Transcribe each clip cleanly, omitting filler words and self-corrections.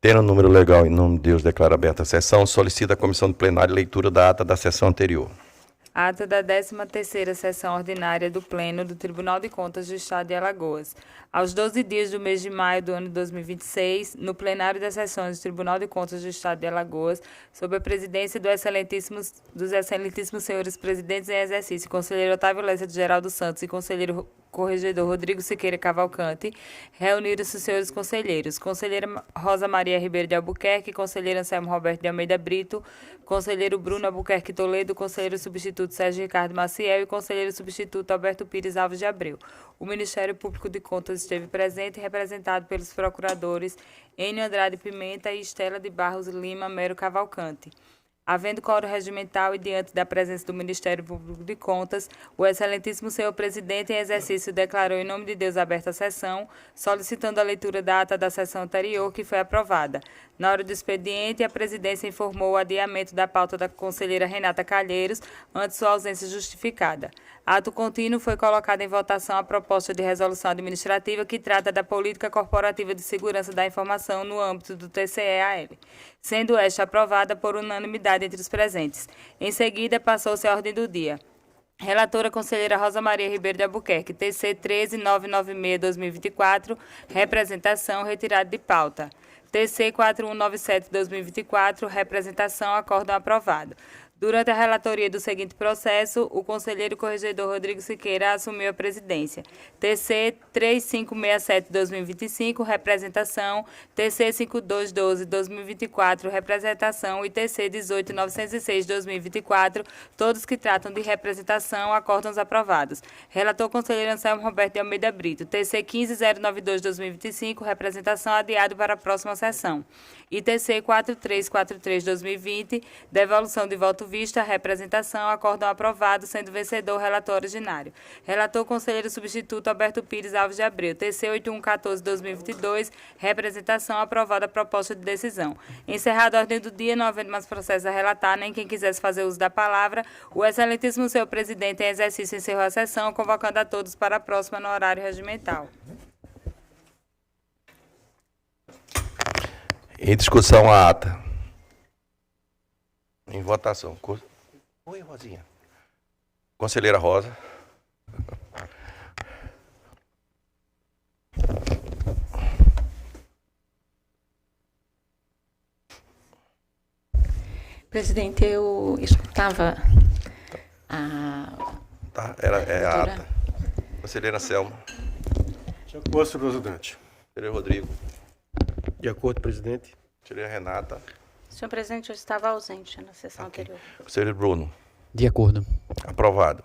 Tendo o número legal, em nome de Deus, declaro aberta a sessão. Solicita a comissão de plenário leitura da ata da sessão anterior. Ata da 13ª Sessão Ordinária do Pleno do Tribunal de Contas do Estado de Alagoas. Aos 12 dias do mês de maio do ano de 2026, no plenário das sessões do Tribunal de Contas do Estado de Alagoas, sob a presidência dos excelentíssimos senhores presidentes em exercício, conselheiro Otávio Lessa de Geraldo Santos e conselheiro corregedor Rodrigo Siqueira Cavalcante, reuniram-se os senhores conselheiros: conselheira Rosa Maria Ribeiro de Albuquerque, conselheiro Anselmo Roberto de Almeida Brito, conselheiro Bruno Albuquerque Toledo, conselheiro substituto Sérgio Ricardo Maciel e conselheiro substituto Alberto Pires Alves de Abreu. O Ministério Público de Contas esteve presente, representado pelos procuradores Enio Andrade Pimenta e Estela de Barros Lima Mero Cavalcante. Havendo quórum regimental e diante da presença do Ministério Público de Contas, o excelentíssimo senhor presidente em exercício declarou em nome de Deus aberta a sessão, solicitando a leitura da ata da sessão anterior, que foi aprovada. Na hora do expediente, a presidência informou o adiamento da pauta da conselheira Renata Calheiros, ante sua ausência justificada. Ato contínuo foi colocada em votação a proposta de resolução administrativa que trata da política corporativa de segurança da informação no âmbito do TCE-AL, sendo esta aprovada por unanimidade entre os presentes. Em seguida, passou-se a ordem do dia. Relatora conselheira Rosa Maria Ribeiro de Albuquerque, TC 13996-2024, representação, retirada de pauta. TC 4197-2024, representação, acórdão aprovado. Durante a relatoria do seguinte processo, o conselheiro corregedor Rodrigo Siqueira assumiu a presidência. TC 3567-2025, representação. TC 5212-2024, representação. E TC 18906-2024, todos que tratam de representação, acórdãos aprovados. Relator conselheiro Anselmo Roberto de Almeida Brito. TC 15092-2025, representação, adiado para a próxima sessão. E TC 4343-2020, devolução de voto vista, representação, acórdão aprovado, sendo vencedor o relator originário. Relator conselheiro substituto Alberto Pires Alves de Abreu. TC 8114-2022, representação, aprovada a proposta de decisão. Encerrada a ordem do dia, não havendo mais processo a relatar, nem quem quisesse fazer uso da palavra, o excelentíssimo senhor presidente em exercício encerrou a sessão, convocando a todos para a próxima no horário regimental. Em discussão a ata. Em votação. Oi, Rosinha. Conselheira Rosa. Presidente, eu escutava a... Tá, é a ata. Conselheira Selma. De acordo, senhor presidente. Conselheiro Rodrigo. De acordo, presidente. Conselheira Renata. Senhor presidente, eu estava ausente na sessão anterior. Conselheiro Bruno. De acordo. Aprovado.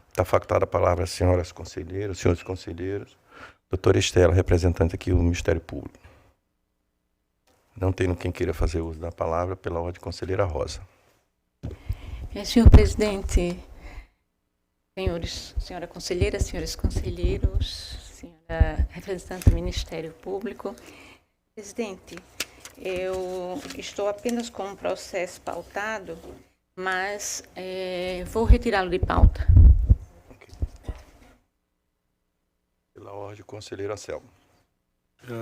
Está facultada a palavra às senhoras conselheiras, senhores conselheiros. Doutora Estela, representante aqui do Ministério Público. Não tendo quem queira fazer uso da palavra, pela ordem, conselheira Rosa. Senhor presidente, senhora conselheira, senhores conselheiros, senhora representante do Ministério Público. Presidente, eu estou apenas com um processo pautado, mas vou retirá-lo de pauta. Pela ordem, conselheira Selma.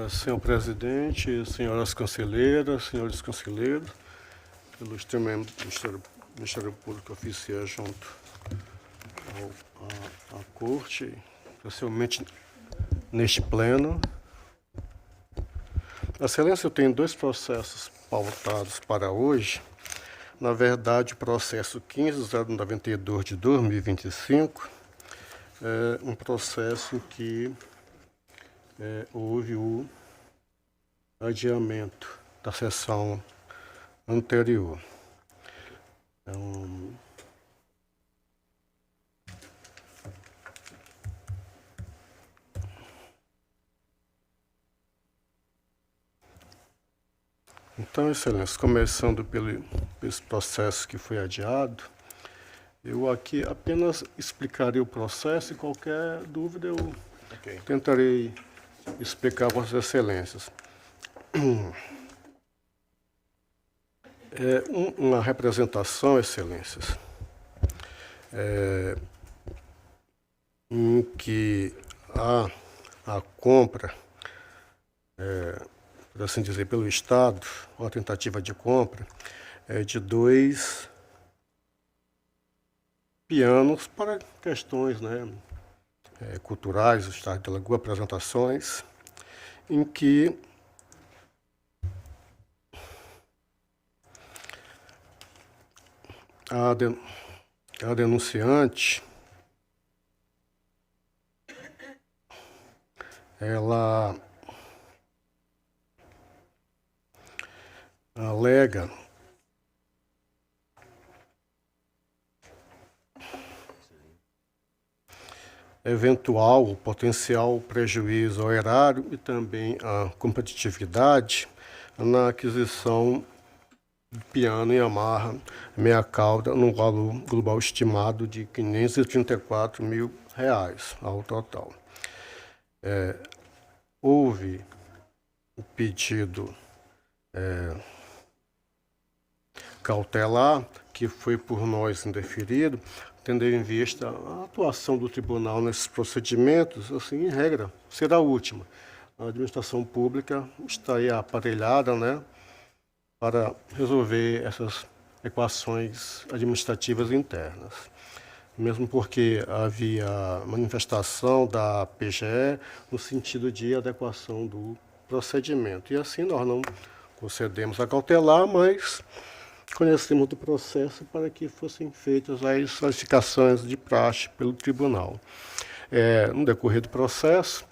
Senhor presidente, senhoras conselheiras, senhores conselheiros, ilustremente Ministério Público oficia junto à Corte, especialmente neste pleno. Excelência, eu tenho dois processos pautados para hoje. Na verdade, o processo 15.092 de 2025 é um processo que houve o adiamento da sessão anterior. Então, Excelência, começando pelo esse processo que foi adiado, eu aqui apenas explicarei o processo e qualquer dúvida eu tentarei explicar a Vossas Excelências. Uma representação, Excelências, em que há a compra por assim dizer, pelo Estado, uma tentativa de compra, de 2 pianos para questões, né, culturais, do Estado de Alagoas, apresentações, em que a denunciante ela alega eventual potencial prejuízo ao erário e também à competitividade na aquisição de piano e Yamaha meia cauda no valor global estimado de R$ 534 mil ao total. Houve o pedido cautelar, que foi por nós indeferido, tendo em vista a atuação do tribunal nesses procedimentos, assim, em regra, será a última. A administração pública está aí aparelhada, né, para resolver essas equações administrativas internas. Mesmo porque havia manifestação da PGE no sentido de adequação do procedimento. E assim nós não concedemos a cautelar, mas conhecemos do processo para que fossem feitas as solicitações de praxe pelo tribunal. No decorrer do processo,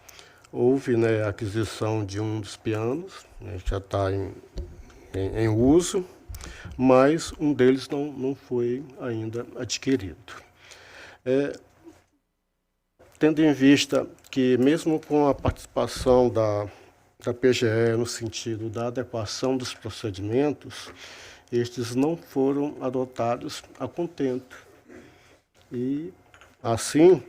houve, né, a aquisição de um dos pianos, né, já está em uso, mas um deles não foi ainda adquirido. Tendo em vista que, mesmo com a participação da PGE no sentido da adequação dos procedimentos, estes não foram adotados a contento. E, assim,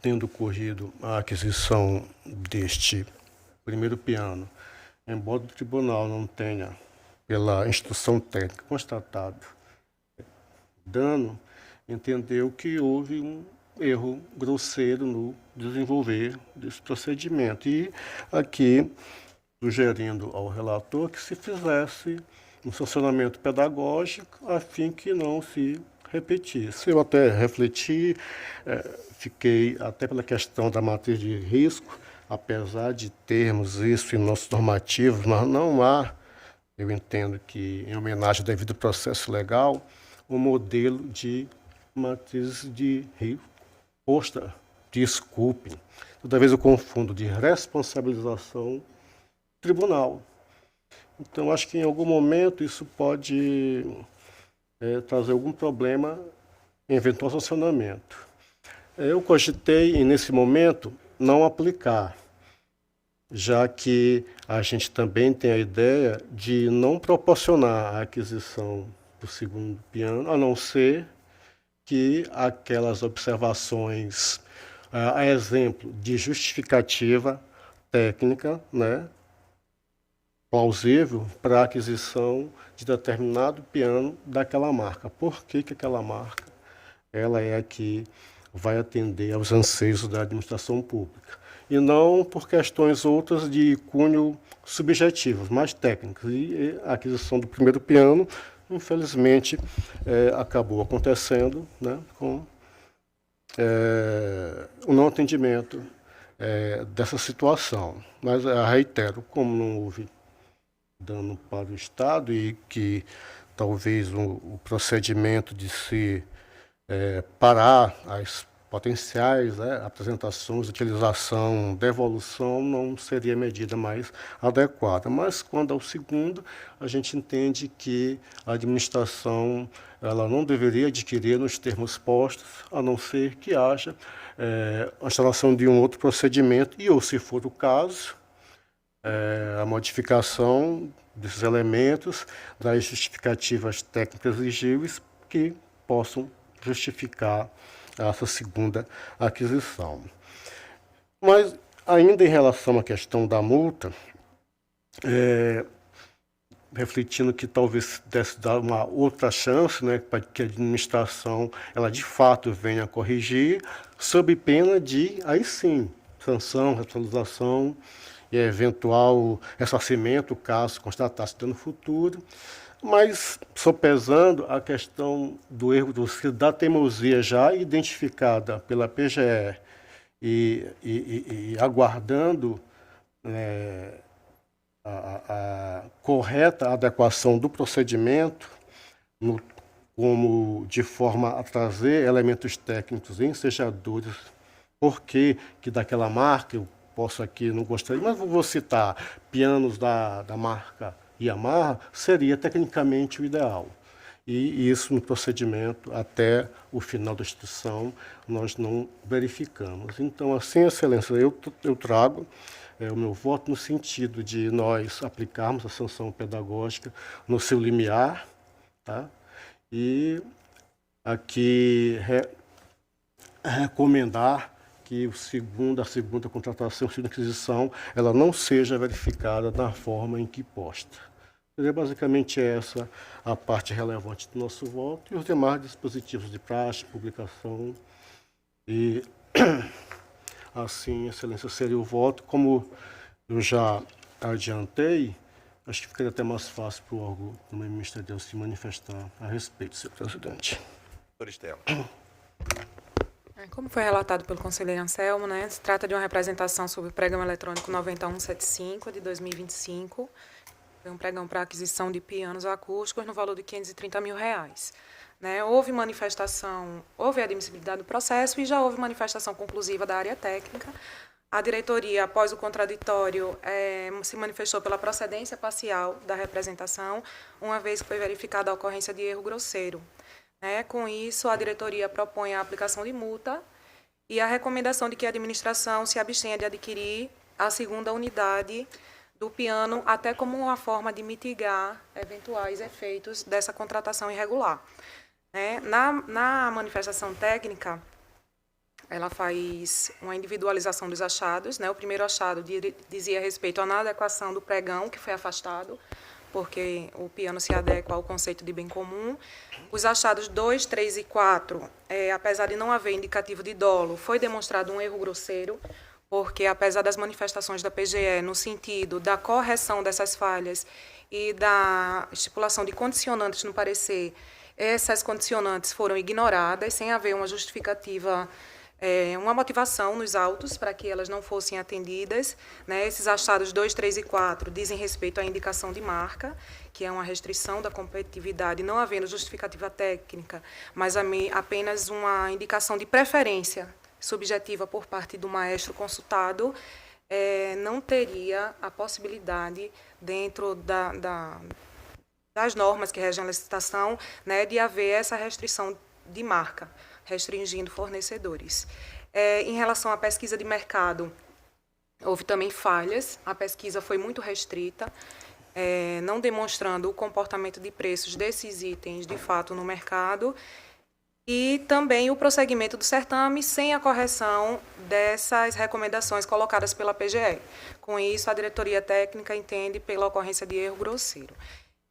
tendo ocorrido a aquisição deste primeiro piano, embora o tribunal não tenha, pela instrução técnica, constatado dano, entendeu que houve um erro grosseiro no desenvolver desse procedimento. E aqui, sugerindo ao relator que se fizesse um sancionamento pedagógico a fim que não se repetisse. Eu até refleti, fiquei até pela questão da matriz de risco, apesar de termos isso em nossos normativos, mas não há, eu entendo que, em homenagem ao devido processo legal, um modelo de matriz de risco posta, desculpem, toda vez eu confundo de responsabilização tribunal. Então, acho que em algum momento isso pode trazer algum problema em eventual sancionamento. Eu cogitei, e nesse momento, não aplicar, já que a gente também tem a ideia de não proporcionar a aquisição do segundo piano, a não ser que aquelas observações, a exemplo de justificativa técnica, né, plausível para a aquisição de determinado piano daquela marca. Por que aquela marca ela é a que vai atender aos anseios da administração pública? E não por questões outras de cunho subjetivo, mais técnicas. E a aquisição do primeiro piano, infelizmente, acabou acontecendo, né, com o não atendimento dessa situação. Mas, reitero, como não houve dano para o Estado e que talvez o procedimento de se parar as potenciais apresentações, utilização, devolução, não seria medida mais adequada. Mas, quando ao segundo, a gente entende que a administração ela não deveria adquirir nos termos postos, a não ser que haja a instalação de um outro procedimento e, ou se for o caso, a modificação desses elementos, das justificativas técnicas exigíveis que possam justificar essa segunda aquisição. Mas, ainda em relação à questão da multa, refletindo que talvez desse dar uma outra chance, né, para que a administração ela de fato venha corrigir, sob pena de, aí sim, sanção, responsabilização e eventual ressarcimento, caso constatasse dano futuro, mas sopesando a questão do erro da teimosia já identificada pela PGE e aguardando a correta adequação do procedimento, como de forma a trazer elementos técnicos ensejadores, porque que daquela marca, eu posso aqui, não gostaria, mas vou citar pianos da marca Yamaha, seria tecnicamente o ideal. E isso no procedimento, até o final da instrução, nós não verificamos. Então, assim, Excelência, eu trago o meu voto no sentido de nós aplicarmos a sanção pedagógica no seu limiar, tá? E aqui recomendar que a segunda contratação, a segunda aquisição, ela não seja verificada na forma em que posta. Seria basicamente essa a parte relevante do nosso voto e os demais dispositivos de praxe, publicação e assim, Excelência, seria o voto. Como eu já adiantei, acho que ficaria até mais fácil para o órgão do Ministério se manifestar a respeito, senhor presidente. Doutora Estela. Como foi relatado pelo conselheiro Anselmo, né, se trata de uma representação sobre o pregão eletrônico 9175 de 2025, é um pregão para aquisição de pianos acústicos no valor de R$530 mil. Né, houve admissibilidade do processo e já houve manifestação conclusiva da área técnica. A diretoria, após o contraditório, se manifestou pela procedência parcial da representação, uma vez que foi verificada a ocorrência de erro grosseiro. Com isso, a diretoria propõe a aplicação de multa e a recomendação de que a administração se abstenha de adquirir a segunda unidade do piano, até como uma forma de mitigar eventuais efeitos dessa contratação irregular. Na manifestação técnica, ela faz uma individualização dos achados. O primeiro achado dizia respeito à inadequação do pregão, que foi afastado, porque o piano se adequa ao conceito de bem comum. Os achados 2, 3 e 4, apesar de não haver indicativo de dolo, foi demonstrado um erro grosseiro, porque, apesar das manifestações da PGE no sentido da correção dessas falhas e da estipulação de condicionantes no parecer, essas condicionantes foram ignoradas, sem haver uma justificativa, uma motivação nos autos para que elas não fossem atendidas. Esses achados 2, 3 e 4 dizem respeito à indicação de marca, que é uma restrição da competitividade, não havendo justificativa técnica, mas apenas uma indicação de preferência subjetiva por parte do maestro consultado, não teria a possibilidade, dentro das normas que regem a licitação, de haver essa restrição de marca, restringindo fornecedores. Em relação à pesquisa de mercado, houve também falhas. A pesquisa foi muito restrita, não demonstrando o comportamento de preços desses itens, de fato, no mercado, e também o prosseguimento do certame sem a correção dessas recomendações colocadas pela PGE. Com isso, a diretoria técnica entende pela ocorrência de erro grosseiro.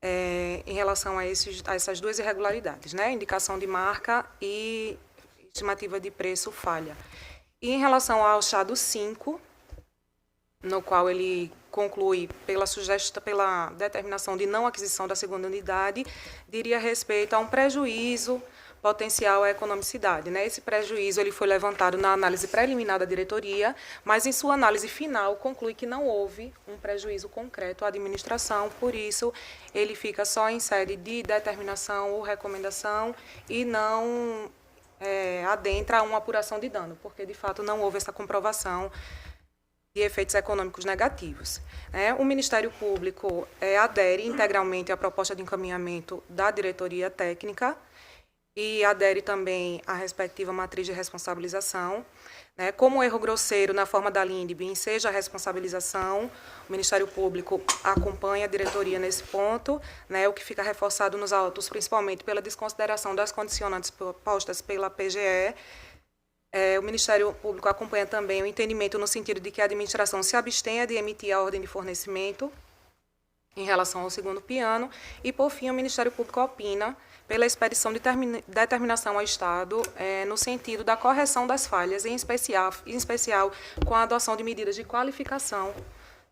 Em relação a essas duas irregularidades, indicação de marca e estimativa de preço falha. E em relação ao achado 5, no qual ele conclui pela determinação de não aquisição da segunda unidade, diria respeito a um prejuízo potencial à economicidade. Esse prejuízo ele foi levantado na análise preliminar da diretoria, mas em sua análise final conclui que não houve um prejuízo concreto à administração, por isso ele fica só em sede de determinação ou recomendação e não adentra a uma apuração de dano, porque de fato não houve essa comprovação de efeitos econômicos negativos. O Ministério Público adere integralmente à proposta de encaminhamento da diretoria técnica e adere também à respectiva matriz de responsabilização. Como o erro grosseiro na forma da LINDB enseja a responsabilização, o Ministério Público acompanha a diretoria nesse ponto, o que fica reforçado nos autos, principalmente pela desconsideração das condicionantes postas pela PGE. O Ministério Público acompanha também o entendimento no sentido de que a administração se abstenha de emitir a ordem de fornecimento em relação ao segundo piano. E, por fim, o Ministério Público opina pela expedição de determinação ao Estado no sentido da correção das falhas, em especial com a adoção de medidas de qualificação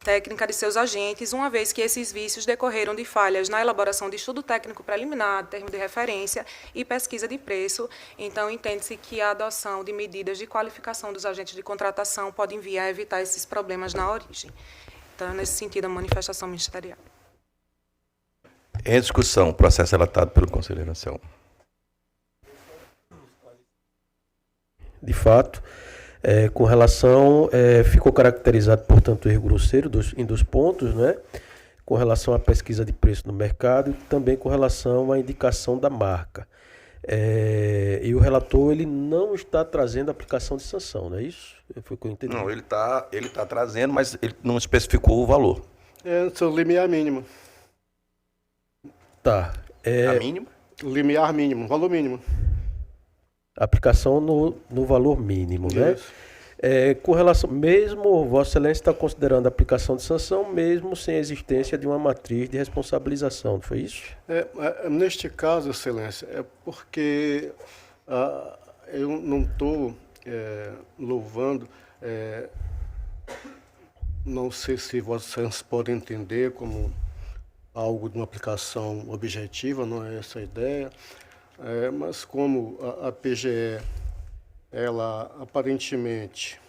técnica de seus agentes, uma vez que esses vícios decorreram de falhas na elaboração de estudo técnico preliminar, termo de referência e pesquisa de preço. Então, entende-se que a adoção de medidas de qualificação dos agentes de contratação podem vir a evitar esses problemas na origem. Então, nesse sentido, a manifestação ministerial. Em discussão, processo relatado pelo conselheiro Anselmo. De fato, com relação, ficou caracterizado, portanto, o erro grosseiro em 2 pontos, né? Com relação à pesquisa de preço no mercado e também com relação à indicação da marca. E o relator ele não está trazendo aplicação de sanção, não é isso? Foi o que eu entendi. Não, ele tá trazendo, mas ele não especificou o valor. Seu limiar mínimo. Tá. A mínima? Limiar mínimo, valor mínimo. Aplicação no valor mínimo, né? Isso. Com relação, mesmo Vossa Excelência está considerando a aplicação de sanção, mesmo sem a existência de uma matriz de responsabilização, não foi isso? Neste caso, Excelência, é porque eu não estou louvando, não sei se Vossa Excelência pode entender como algo de uma aplicação objetiva, não é essa a ideia, mas como a PGE, ela aparentemente,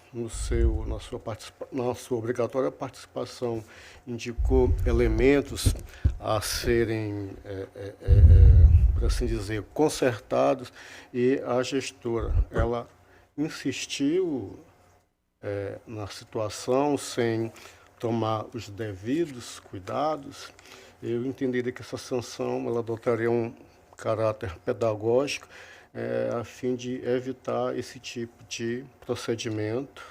na sua obrigatória participação, indicou elementos a serem, por assim dizer, consertados, e a gestora, ela insistiu na situação sem tomar os devidos cuidados. Eu entenderia que essa sanção ela adotaria um caráter pedagógico, a fim de evitar esse tipo de procedimento.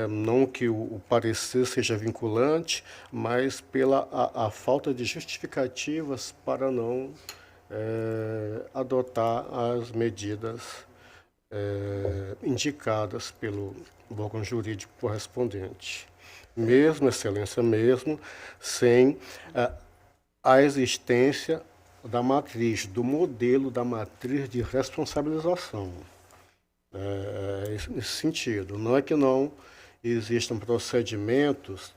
Não que o parecer seja vinculante, mas pela a falta de justificativas para não adotar as medidas indicadas pelo órgão jurídico correspondente. Mesmo, Excelência, mesmo sem a existência da matriz, do modelo da matriz de responsabilização. Nesse sentido, não é que não existam procedimentos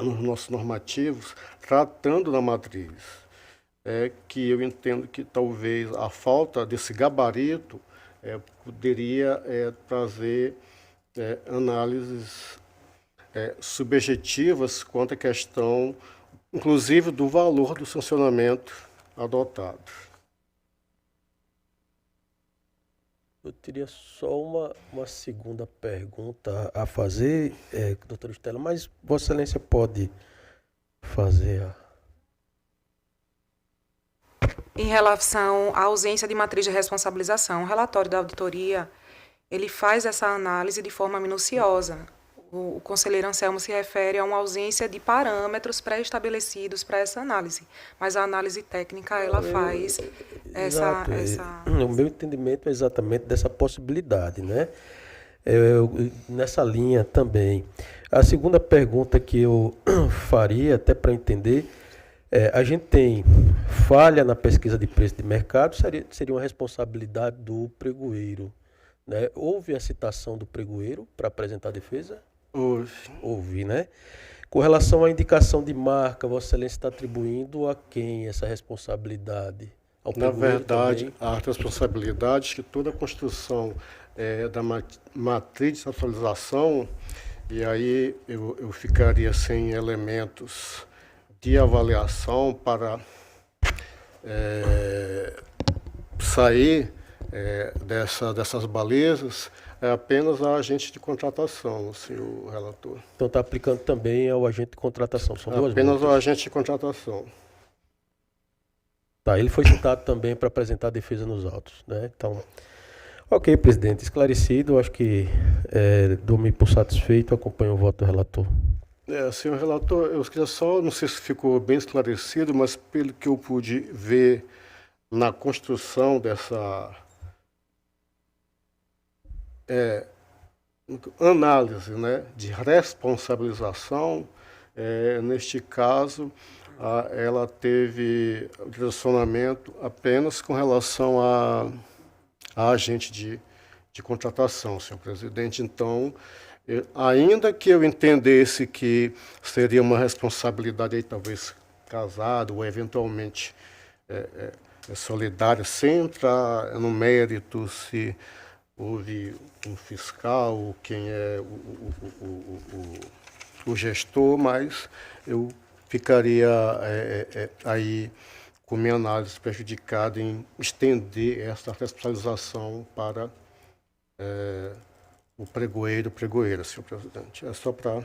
nos nossos normativos tratando da matriz, que eu entendo que talvez a falta desse gabarito poderia trazer análises subjetivas quanto à questão, inclusive, do valor do sancionamento adotado. Eu teria só uma segunda pergunta a fazer, doutora Estela, mas Vossa Excelência pode fazer Em relação à ausência de matriz de responsabilização, o relatório da auditoria ele faz essa análise de forma minuciosa. O conselheiro Anselmo se refere a uma ausência de parâmetros pré-estabelecidos para essa análise, mas a análise técnica ela faz essa... O meu entendimento é exatamente dessa possibilidade, né? Nessa linha também. A segunda pergunta que eu faria, até para entender, a gente tem falha na pesquisa de preço de mercado, seria uma responsabilidade do pregoeiro, né? Houve a citação do pregoeiro para apresentar a defesa? Houve, né? Com relação à indicação de marca, Vossa Excelência está atribuindo a quem essa responsabilidade? Ao Na verdade, também? a responsabilidade que toda a construção da matriz de atualização, e aí eu ficaria sem elementos de avaliação para sair dessas balizas, é apenas a agente de contratação, senhor relator. Então está aplicando também ao agente de contratação. São duas apenas multas. ao agente de contratação. Tá, ele foi citado também para apresentar a defesa nos autos, né? Então, ok, presidente, esclarecido. Acho que dou-me por satisfeito, acompanho o voto do relator. Senhor relator, eu queria só, não sei se ficou bem esclarecido, mas pelo que eu pude ver na construção dessa análise, né, de responsabilização, neste caso, ela teve direcionamento apenas com relação a agente de contratação, senhor presidente. Então, Ainda que eu entendesse que seria uma responsabilidade aí, talvez casado ou eventualmente solidária, sem entrar no mérito se houve um fiscal, ou quem é o gestor, mas eu ficaria aí com minha análise prejudicada em estender essa responsabilização para o pregoeira, senhor presidente. É só para...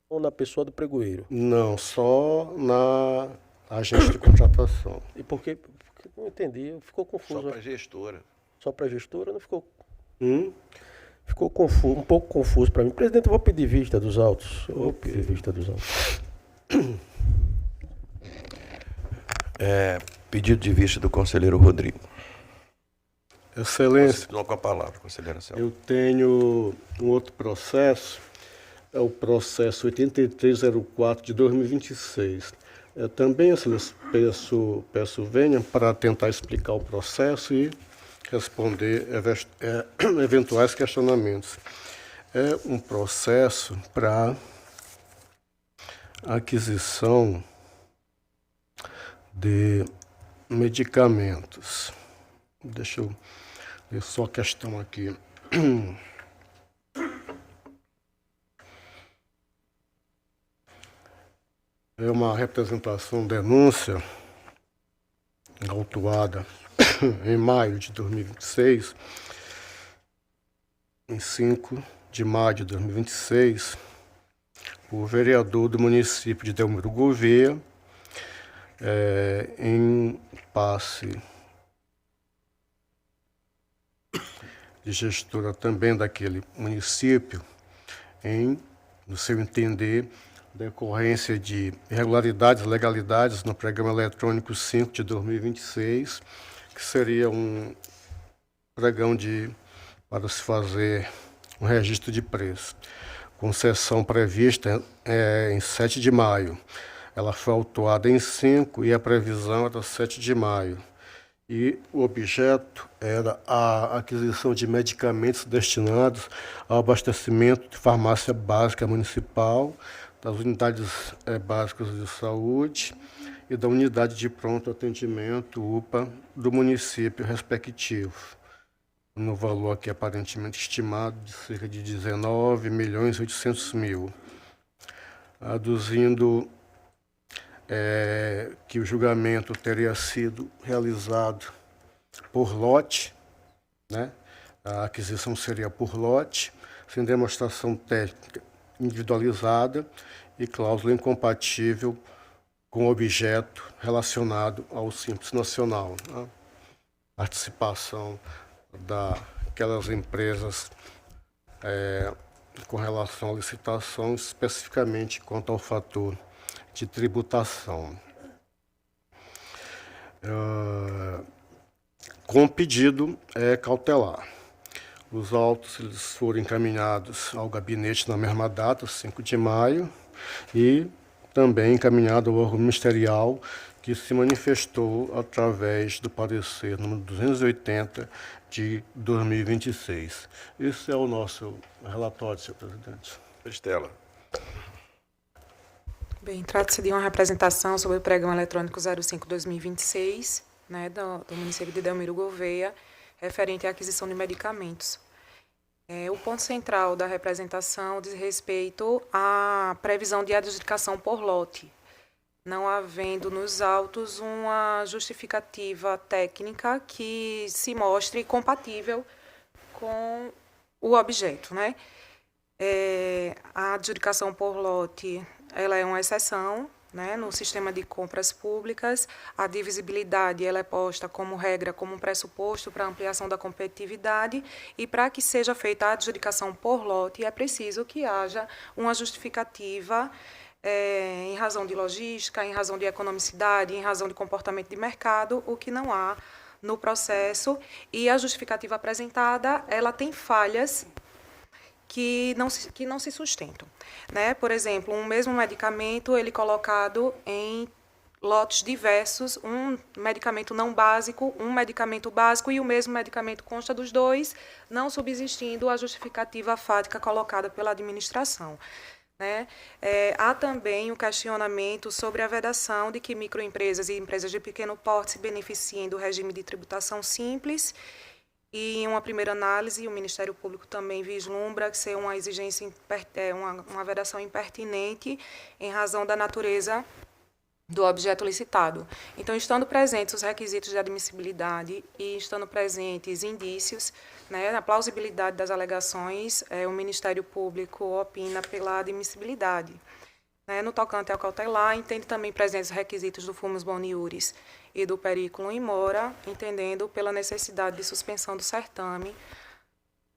Ou na pessoa do pregoeiro? Não, só na agência de contratação. E por quê? Porque não entendi, ficou confuso. Só para gestora. Só para gestora, não ficou... Ficou confuso, um pouco confuso para mim. Presidente, eu vou pedir vista dos autos. Eu vou pedir vista dos autos. Pedido de vista do conselheiro Rodrigo. Excelência, Continua com a palavra, conselheiro Anselmo. eu tenho um outro processo, é o processo 8304 de 2026. Também, excelência, peço venha para tentar explicar o processo e responder eventuais questionamentos. É um processo para aquisição de medicamentos. Deixa eu ler só a questão aqui. É uma representação, denúncia, autuada em maio de 2026, em 5 de maio de 2026, o vereador do município de Delmiro Gouveia, em passe de gestora também daquele município, no seu entender, decorrência de irregularidades, legalidades no Programa Eletrônico 5 de 2026, que seria um pregão para se fazer um registro de preço. Concessão prevista em 7 de maio. Ela foi autuada em 5 e a previsão era 7 de maio. E o objeto era a aquisição de medicamentos destinados ao abastecimento de farmácia básica municipal, das unidades básicas de saúde e da unidade de pronto atendimento, UPA, do município respectivo, no valor aqui aparentemente estimado de cerca de 19.800.000, aduzindo que o julgamento teria sido realizado por lote, né? A aquisição seria por lote, sem demonstração técnica individualizada e cláusula incompatível com o objeto relacionado ao Simples Nacional. A participação daquelas empresas com relação à licitação, especificamente quanto ao fator de tributação. Com pedido cautelar. Os autos eles foram encaminhados ao gabinete na mesma data, 5 de maio, e também encaminhado ao órgão ministerial que se manifestou através do parecer número 280 de 2026. Esse é o nosso relatório, senhor presidente. Estela. Bem, trata-se de uma representação sobre o Pregão Eletrônico 05-2026, né, do município de Delmiro Gouveia, referente à aquisição de medicamentos. O ponto central da representação diz respeito à previsão de adjudicação por lote, não havendo nos autos uma justificativa técnica que se mostre compatível com o objeto, né? A adjudicação por lote, ela é uma exceção, né, no sistema de compras públicas. A divisibilidade ela é posta como regra, como um pressuposto para a ampliação da competitividade, e para que seja feita a adjudicação por lote é preciso que haja uma justificativa em razão de logística, em razão de economicidade, em razão de comportamento de mercado, o que não há no processo, e a justificativa apresentada ela tem falhas que não se sustentam, né? Por exemplo, um mesmo medicamento ele colocado em lotes diversos, um medicamento não básico, um medicamento básico, e o mesmo medicamento consta dos dois, não subsistindo a justificativa fática colocada pela administração. Né? Há também o questionamento sobre a vedação de que microempresas e empresas de pequeno porte se beneficiem do regime de tributação simples, e, em uma primeira análise, o Ministério Público também vislumbra ser uma exigência, uma vedação impertinente em razão da natureza do objeto licitado. Então, estando presentes os requisitos de admissibilidade e estando presentes indícios, né, na plausibilidade das alegações, o Ministério Público opina pela admissibilidade. Né, no tocante ao cautelar, entende também presentes os requisitos do fumus boniuris e do periculum in mora, entendendo pela necessidade de suspensão do certame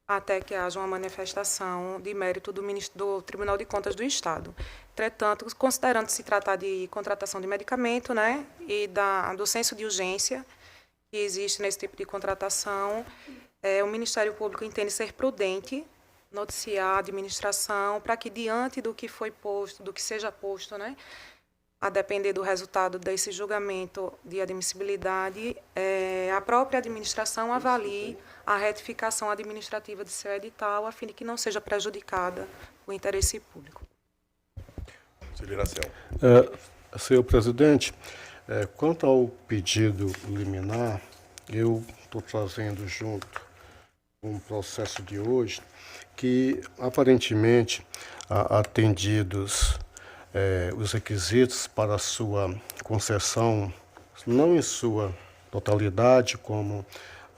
até que haja uma manifestação de mérito do Tribunal de Contas do Estado. Entretanto, considerando se tratar de contratação de medicamento, né, e do senso de urgência que existe nesse tipo de contratação, o Ministério Público entende ser prudente noticiar a administração para que, diante do que foi posto, do que seja posto, né, a depender do resultado desse julgamento de admissibilidade, a própria administração avalie a retificação administrativa de seu edital, a fim de que não seja prejudicada o interesse público. Conselheiro Anselmo. Senhor presidente, quanto ao pedido liminar, eu estou trazendo junto um processo de hoje que, aparentemente, atendidos os requisitos para a sua concessão, não em sua totalidade, como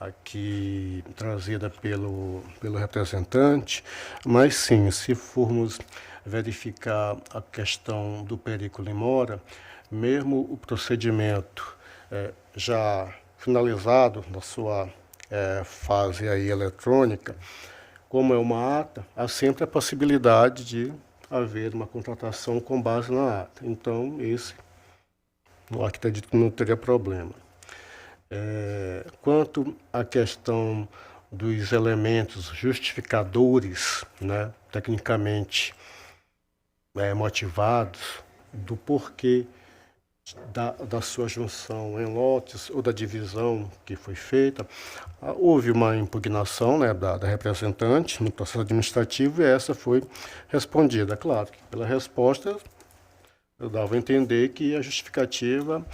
aqui trazida pelo representante, mas sim, se formos verificar a questão do periculum in mora, mesmo o procedimento já finalizado na sua fase aí eletrônica, como é uma ata, há sempre a possibilidade de haver uma contratação com base na ata. Então, esse, eu acredito que não teria problema. Quanto à questão dos elementos justificadores, né, tecnicamente motivados, do porquê da sua junção em lotes ou da divisão que foi feita, houve uma impugnação, né, da representante no processo administrativo, e essa foi respondida. Claro que pela resposta eu dava a entender que a justificativa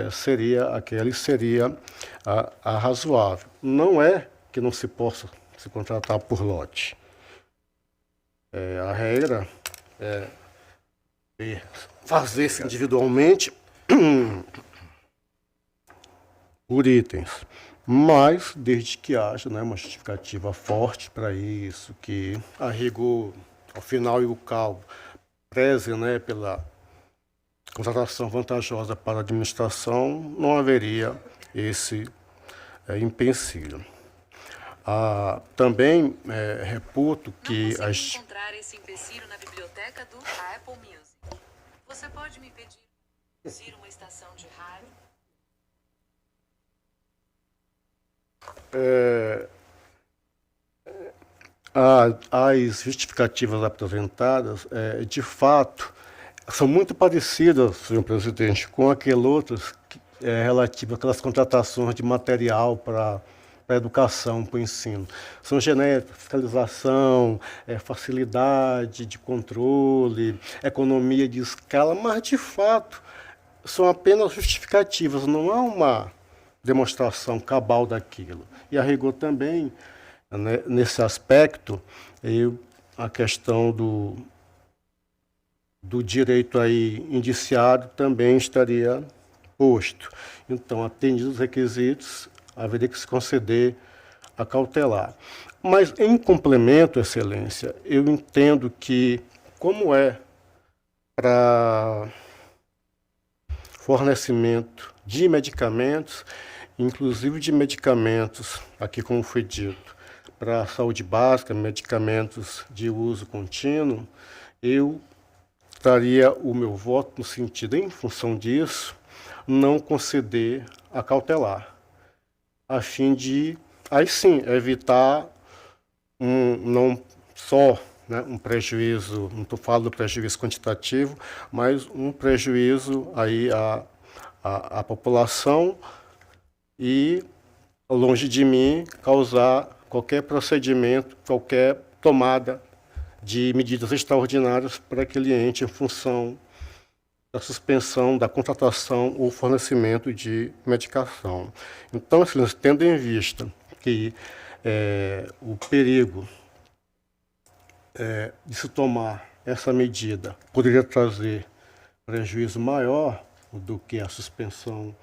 seria aquela e seria a razoável. Não é que não se possa se contratar por lote. A regra é fazer-se individualmente por itens, mas desde que haja, né, uma justificativa forte para isso, que a rigor, ao final e o cabo, preze, né, pela contratação vantajosa para a administração, não haveria esse empecilho. Também reputo que não consegui encontrar esse empecilho na biblioteca do Apple Music. Você pode me pedir para produzir uma estação de rádio? As justificativas apresentadas, de fato, são muito parecidas, senhor presidente, com aquelas outras relativas àquelas contratações de material para a educação, para o ensino. São genéricas, fiscalização, facilidade de controle, economia de escala, mas, de fato, são apenas justificativas, não há uma demonstração cabal daquilo. E a rigor também, né, nesse aspecto, a questão do direito aí indiciado também estaria posto. Então, atendidos os requisitos, haveria que se conceder a cautelar. Mas, em complemento, Excelência, eu entendo que, como é para fornecimento de medicamentos, inclusive de medicamentos, aqui como foi dito, para a saúde básica, medicamentos de uso contínuo, eu daria o meu voto no sentido, em função disso, não conceder a cautelar, a fim de, aí sim, evitar não só, né, um prejuízo, não estou falando do prejuízo quantitativo, mas um prejuízo aí a população e, longe de mim, causar qualquer procedimento, qualquer tomada de medidas extraordinárias para aquele ente em função da suspensão da contratação ou fornecimento de medicação. Então, Excelência, tendo em vista que o perigo de se tomar essa medida poderia trazer prejuízo maior do que a suspensão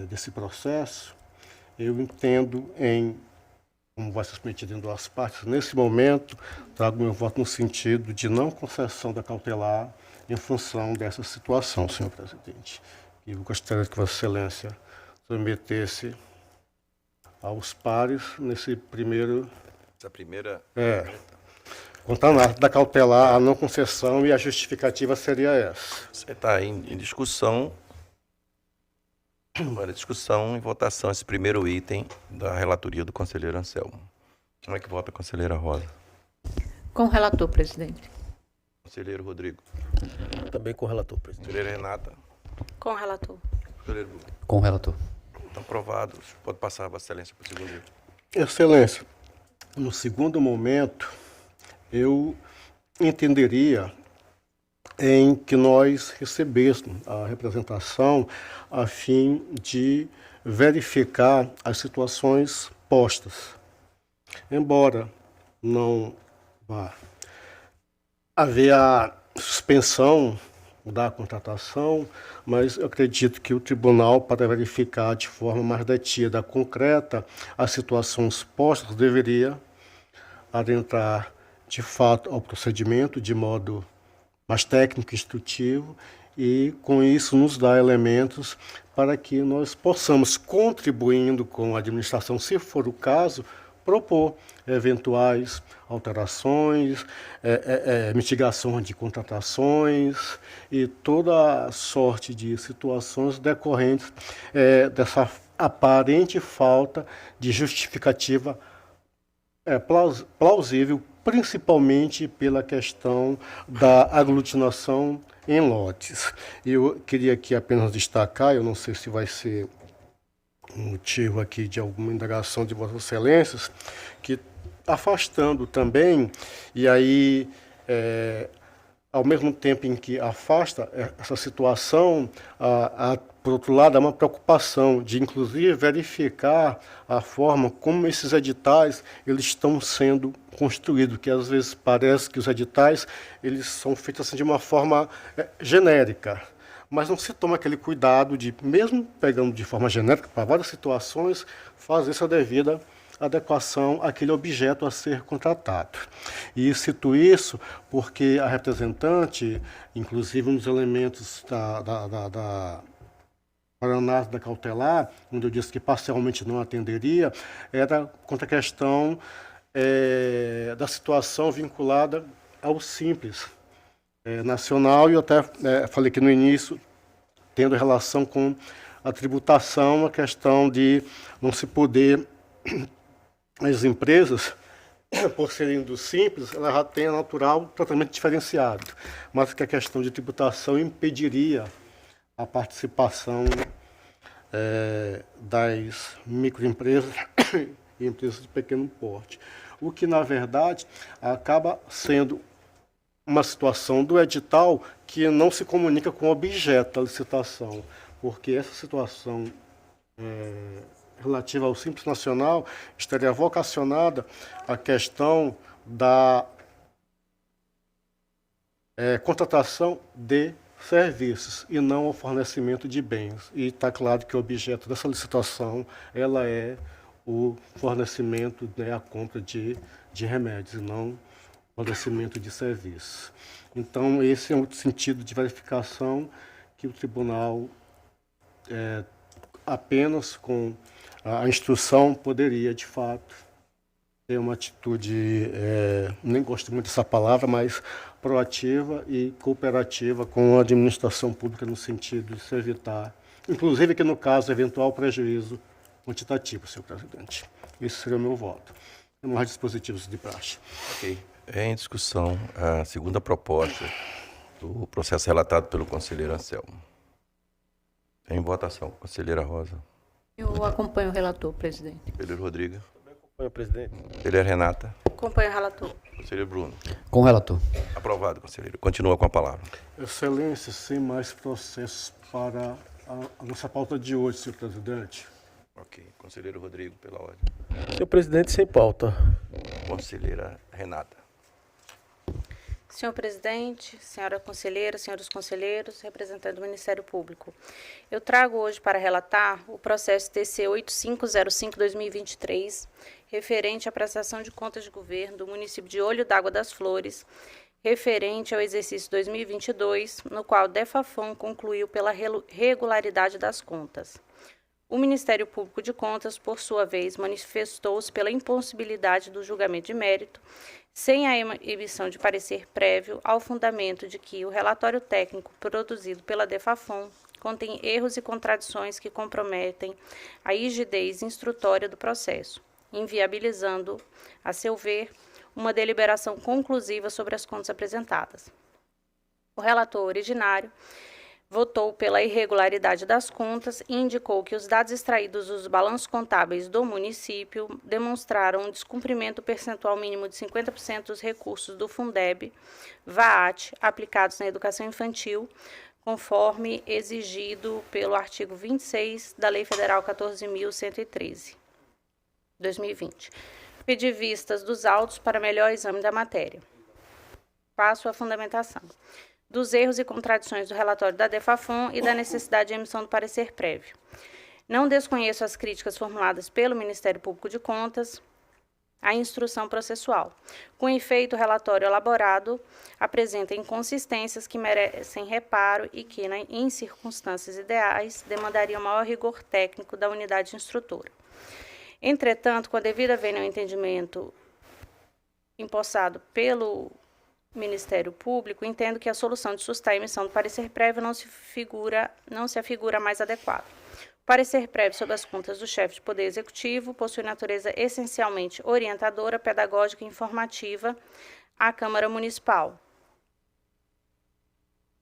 desse processo, eu entendo como vai ser submetido em duas partes, nesse momento, trago meu voto no sentido de não concessão da cautelar em função dessa situação, senhor presidente. E eu gostaria que Vossa Excelência submetesse aos pares nesse primeiro... Essa primeira... Quanto à da cautelar, a não concessão e a justificativa seria essa. Você está em discussão, agora discussão e votação, esse primeiro item da relatoria do conselheiro Anselmo. Como é que vota a conselheira Rosa? Com o relator, presidente. Conselheiro Rodrigo? Também com o relator, presidente. Conselheira Renata? Com o relator. Conselheiro Bruno? Com o relator. Estão aprovados. Pode passar a Vossa Excelência para o segundo item. Excelência, no segundo momento, eu entenderia em que nós recebêssemos a representação a fim de verificar as situações postas. Embora não vá haver a suspensão da contratação, mas eu acredito que o tribunal, para verificar de forma mais detida, concreta, as situações postas, deveria adentrar de fato ao procedimento de modo mais técnico e instrutivo e, com isso, nos dá elementos para que nós possamos, contribuindo com a administração, se for o caso, propor eventuais alterações, mitigação de contratações e toda sorte de situações decorrentes dessa aparente falta de justificativa plausível, principalmente pela questão da aglutinação em lotes. Eu queria aqui apenas destacar, eu não sei se vai ser motivo aqui de alguma indagação de Vossas Excelências, que afastando também, e aí, ao mesmo tempo em que afasta essa situação, por outro lado, há uma preocupação de, inclusive, verificar a forma como esses editais eles estão sendo construídos, que às vezes parece que os editais eles são feitos assim, de uma forma genérica, mas não se toma aquele cuidado de, mesmo pegando de forma genérica para várias situações, fazer essa devida adequação àquele objeto a ser contratado. E cito isso porque a representante, inclusive um dos elementos da análise da cautelar, onde eu disse que parcialmente não atenderia, era quanto à questão da situação vinculada ao Simples Nacional, e eu até falei aqui no início, tendo relação com a tributação, a questão de não se poder... As empresas, por serem do Simples, elas já têm a natural tratamento diferenciado, mas que a questão de tributação impediria a participação das microempresas e empresas de pequeno porte. O que, na verdade, acaba sendo uma situação do edital que não se comunica com o objeto da licitação, porque essa situação relativa ao Simples Nacional estaria vocacionada à questão da contratação de serviços e não ao fornecimento de bens. E está claro que o objeto dessa licitação ela é o fornecimento, a compra de remédios, e não o fornecimento de serviços. Então, esse é o sentido de verificação que o tribunal, apenas com a instrução, poderia, de fato, ter uma atitude, nem gosto muito dessa palavra, mas proativa e cooperativa com a administração pública no sentido de se evitar, inclusive que no caso, eventual prejuízo quantitativo, senhor presidente. Esse seria o meu voto. Temos mais dispositivos de praxe. Ok. É em discussão a segunda proposta do processo relatado pelo conselheiro Anselmo. Em votação. Conselheira Rosa. Eu acompanho o relator, presidente. Conselheiro Rodrigo. Acompanho, presidente. Conselheira Renata. Acompanho o relator. Conselheiro Bruno. Com o relator. Aprovado, conselheiro. Continua com a palavra. Excelência, sem mais processos para a nossa pauta de hoje, senhor presidente. Ok. Conselheiro Rodrigo, pela ordem. Senhor presidente, sem pauta. Conselheira Renata. Senhor presidente, senhora conselheira, senhores conselheiros, representante do Ministério Público, eu trago hoje para relatar o processo TC 8505-2023, referente à prestação de contas de governo do município de Olho d'Água das Flores, referente ao exercício 2022, no qual a DEFAFON concluiu pela regularidade das contas. O Ministério Público de Contas, por sua vez, manifestou-se pela impossibilidade do julgamento de mérito, sem a emissão de parecer prévio ao fundamento de que o relatório técnico produzido pela DEFAFON contém erros e contradições que comprometem a rigidez instrutória do processo, inviabilizando, a seu ver, uma deliberação conclusiva sobre as contas apresentadas. O relator originário votou pela irregularidade das contas e indicou que os dados extraídos dos balanços contábeis do município demonstraram um descumprimento percentual mínimo de 50% dos recursos do Fundeb, VAAT, aplicados na educação infantil, conforme exigido pelo artigo 26 da Lei Federal 14.113, 2020. Pedi vistas dos autos para melhor exame da matéria. Passo à fundamentação dos erros e contradições do relatório da DEFAFON e da necessidade de emissão do parecer prévio. Não desconheço as críticas formuladas pelo Ministério Público de Contas à instrução processual. Com efeito, o relatório elaborado apresenta inconsistências que merecem reparo e que, em circunstâncias ideais, demandariam maior rigor técnico da unidade instrutora. Entretanto, com a devida vênia ao entendimento empossado pelo Ministério Público, entendo que a solução de sustar a emissão do parecer prévio não se afigura mais adequada. O parecer prévio sobre as contas do chefe de Poder Executivo possui natureza essencialmente orientadora, pedagógica e informativa à Câmara Municipal,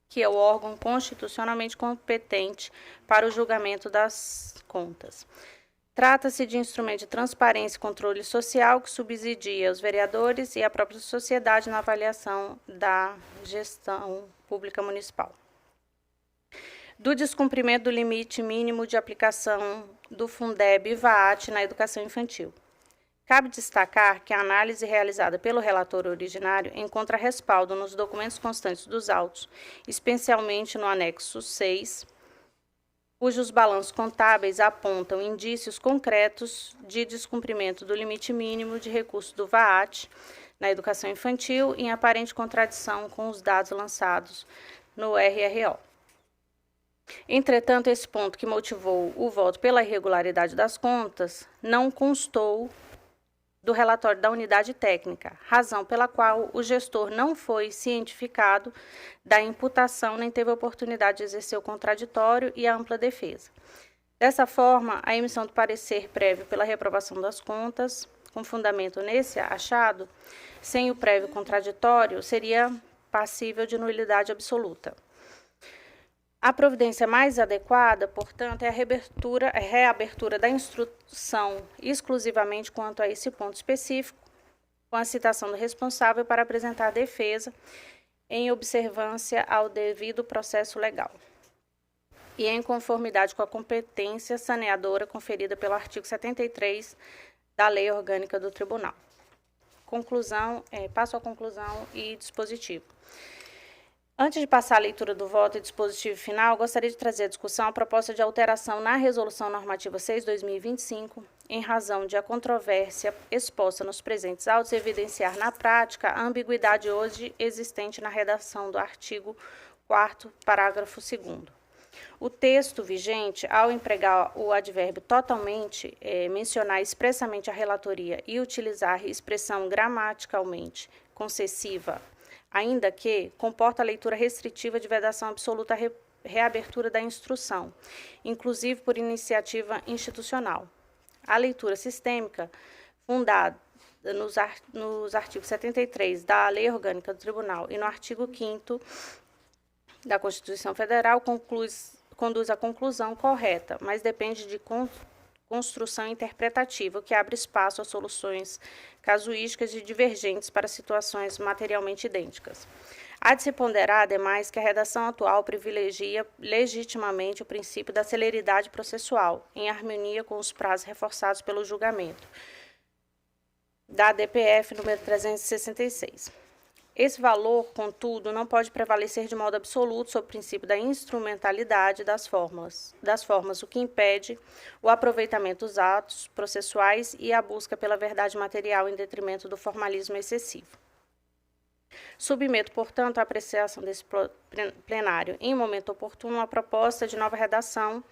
que é o órgão constitucionalmente competente para o julgamento das contas. Trata-se de instrumento de transparência e controle social que subsidia os vereadores e a própria sociedade na avaliação da gestão pública municipal. Do descumprimento do limite mínimo de aplicação do Fundeb e VAAT na educação infantil. Cabe destacar que a análise realizada pelo relator originário encontra respaldo nos documentos constantes dos autos, especialmente no anexo 6, cujos balanços contábeis apontam indícios concretos de descumprimento do limite mínimo de recurso do VAAT na educação infantil, em aparente contradição com os dados lançados no RRO. Entretanto, esse ponto que motivou o voto pela irregularidade das contas não constou do relatório da unidade técnica, razão pela qual o gestor não foi cientificado da imputação nem teve a oportunidade de exercer o contraditório e a ampla defesa. Dessa forma, a emissão do parecer prévio pela reprovação das contas, com fundamento nesse achado, sem o prévio contraditório, seria passível de nulidade absoluta. A providência mais adequada, portanto, é a reabertura da instrução exclusivamente quanto a esse ponto específico, com a citação do responsável para apresentar a defesa em observância ao devido processo legal e em conformidade com a competência saneadora conferida pelo artigo 73 da Lei Orgânica do Tribunal. Passo à conclusão e dispositivo. Antes de passar a leitura do voto e dispositivo final, gostaria de trazer à discussão a proposta de alteração na Resolução Normativa 6/2025, em razão de a controvérsia exposta nos presentes autos evidenciar na prática a ambiguidade hoje existente na redação do artigo 4º, parágrafo 2º. O texto vigente, ao empregar o advérbio totalmente, mencionar expressamente a relatoria e utilizar expressão gramaticalmente concessiva, ainda que comporta a leitura restritiva de vedação absoluta à reabertura da instrução, inclusive por iniciativa institucional. A leitura sistêmica, fundada nos artigos 73 da Lei Orgânica do Tribunal e no artigo 5º da Constituição Federal, conduz à conclusão correta, mas depende de construção interpretativa, o que abre espaço a soluções casuísticas e divergentes para situações materialmente idênticas. Há de se ponderar, ademais, que a redação atual privilegia legitimamente o princípio da celeridade processual, em harmonia com os prazos reforçados pelo julgamento, da DPF número 366. Esse valor, contudo, não pode prevalecer de modo absoluto sobre o princípio da instrumentalidade das formas, o que impede o aproveitamento dos atos processuais e a busca pela verdade material em detrimento do formalismo excessivo. Submeto, portanto, à apreciação desse plenário, em momento oportuno, a proposta de nova redação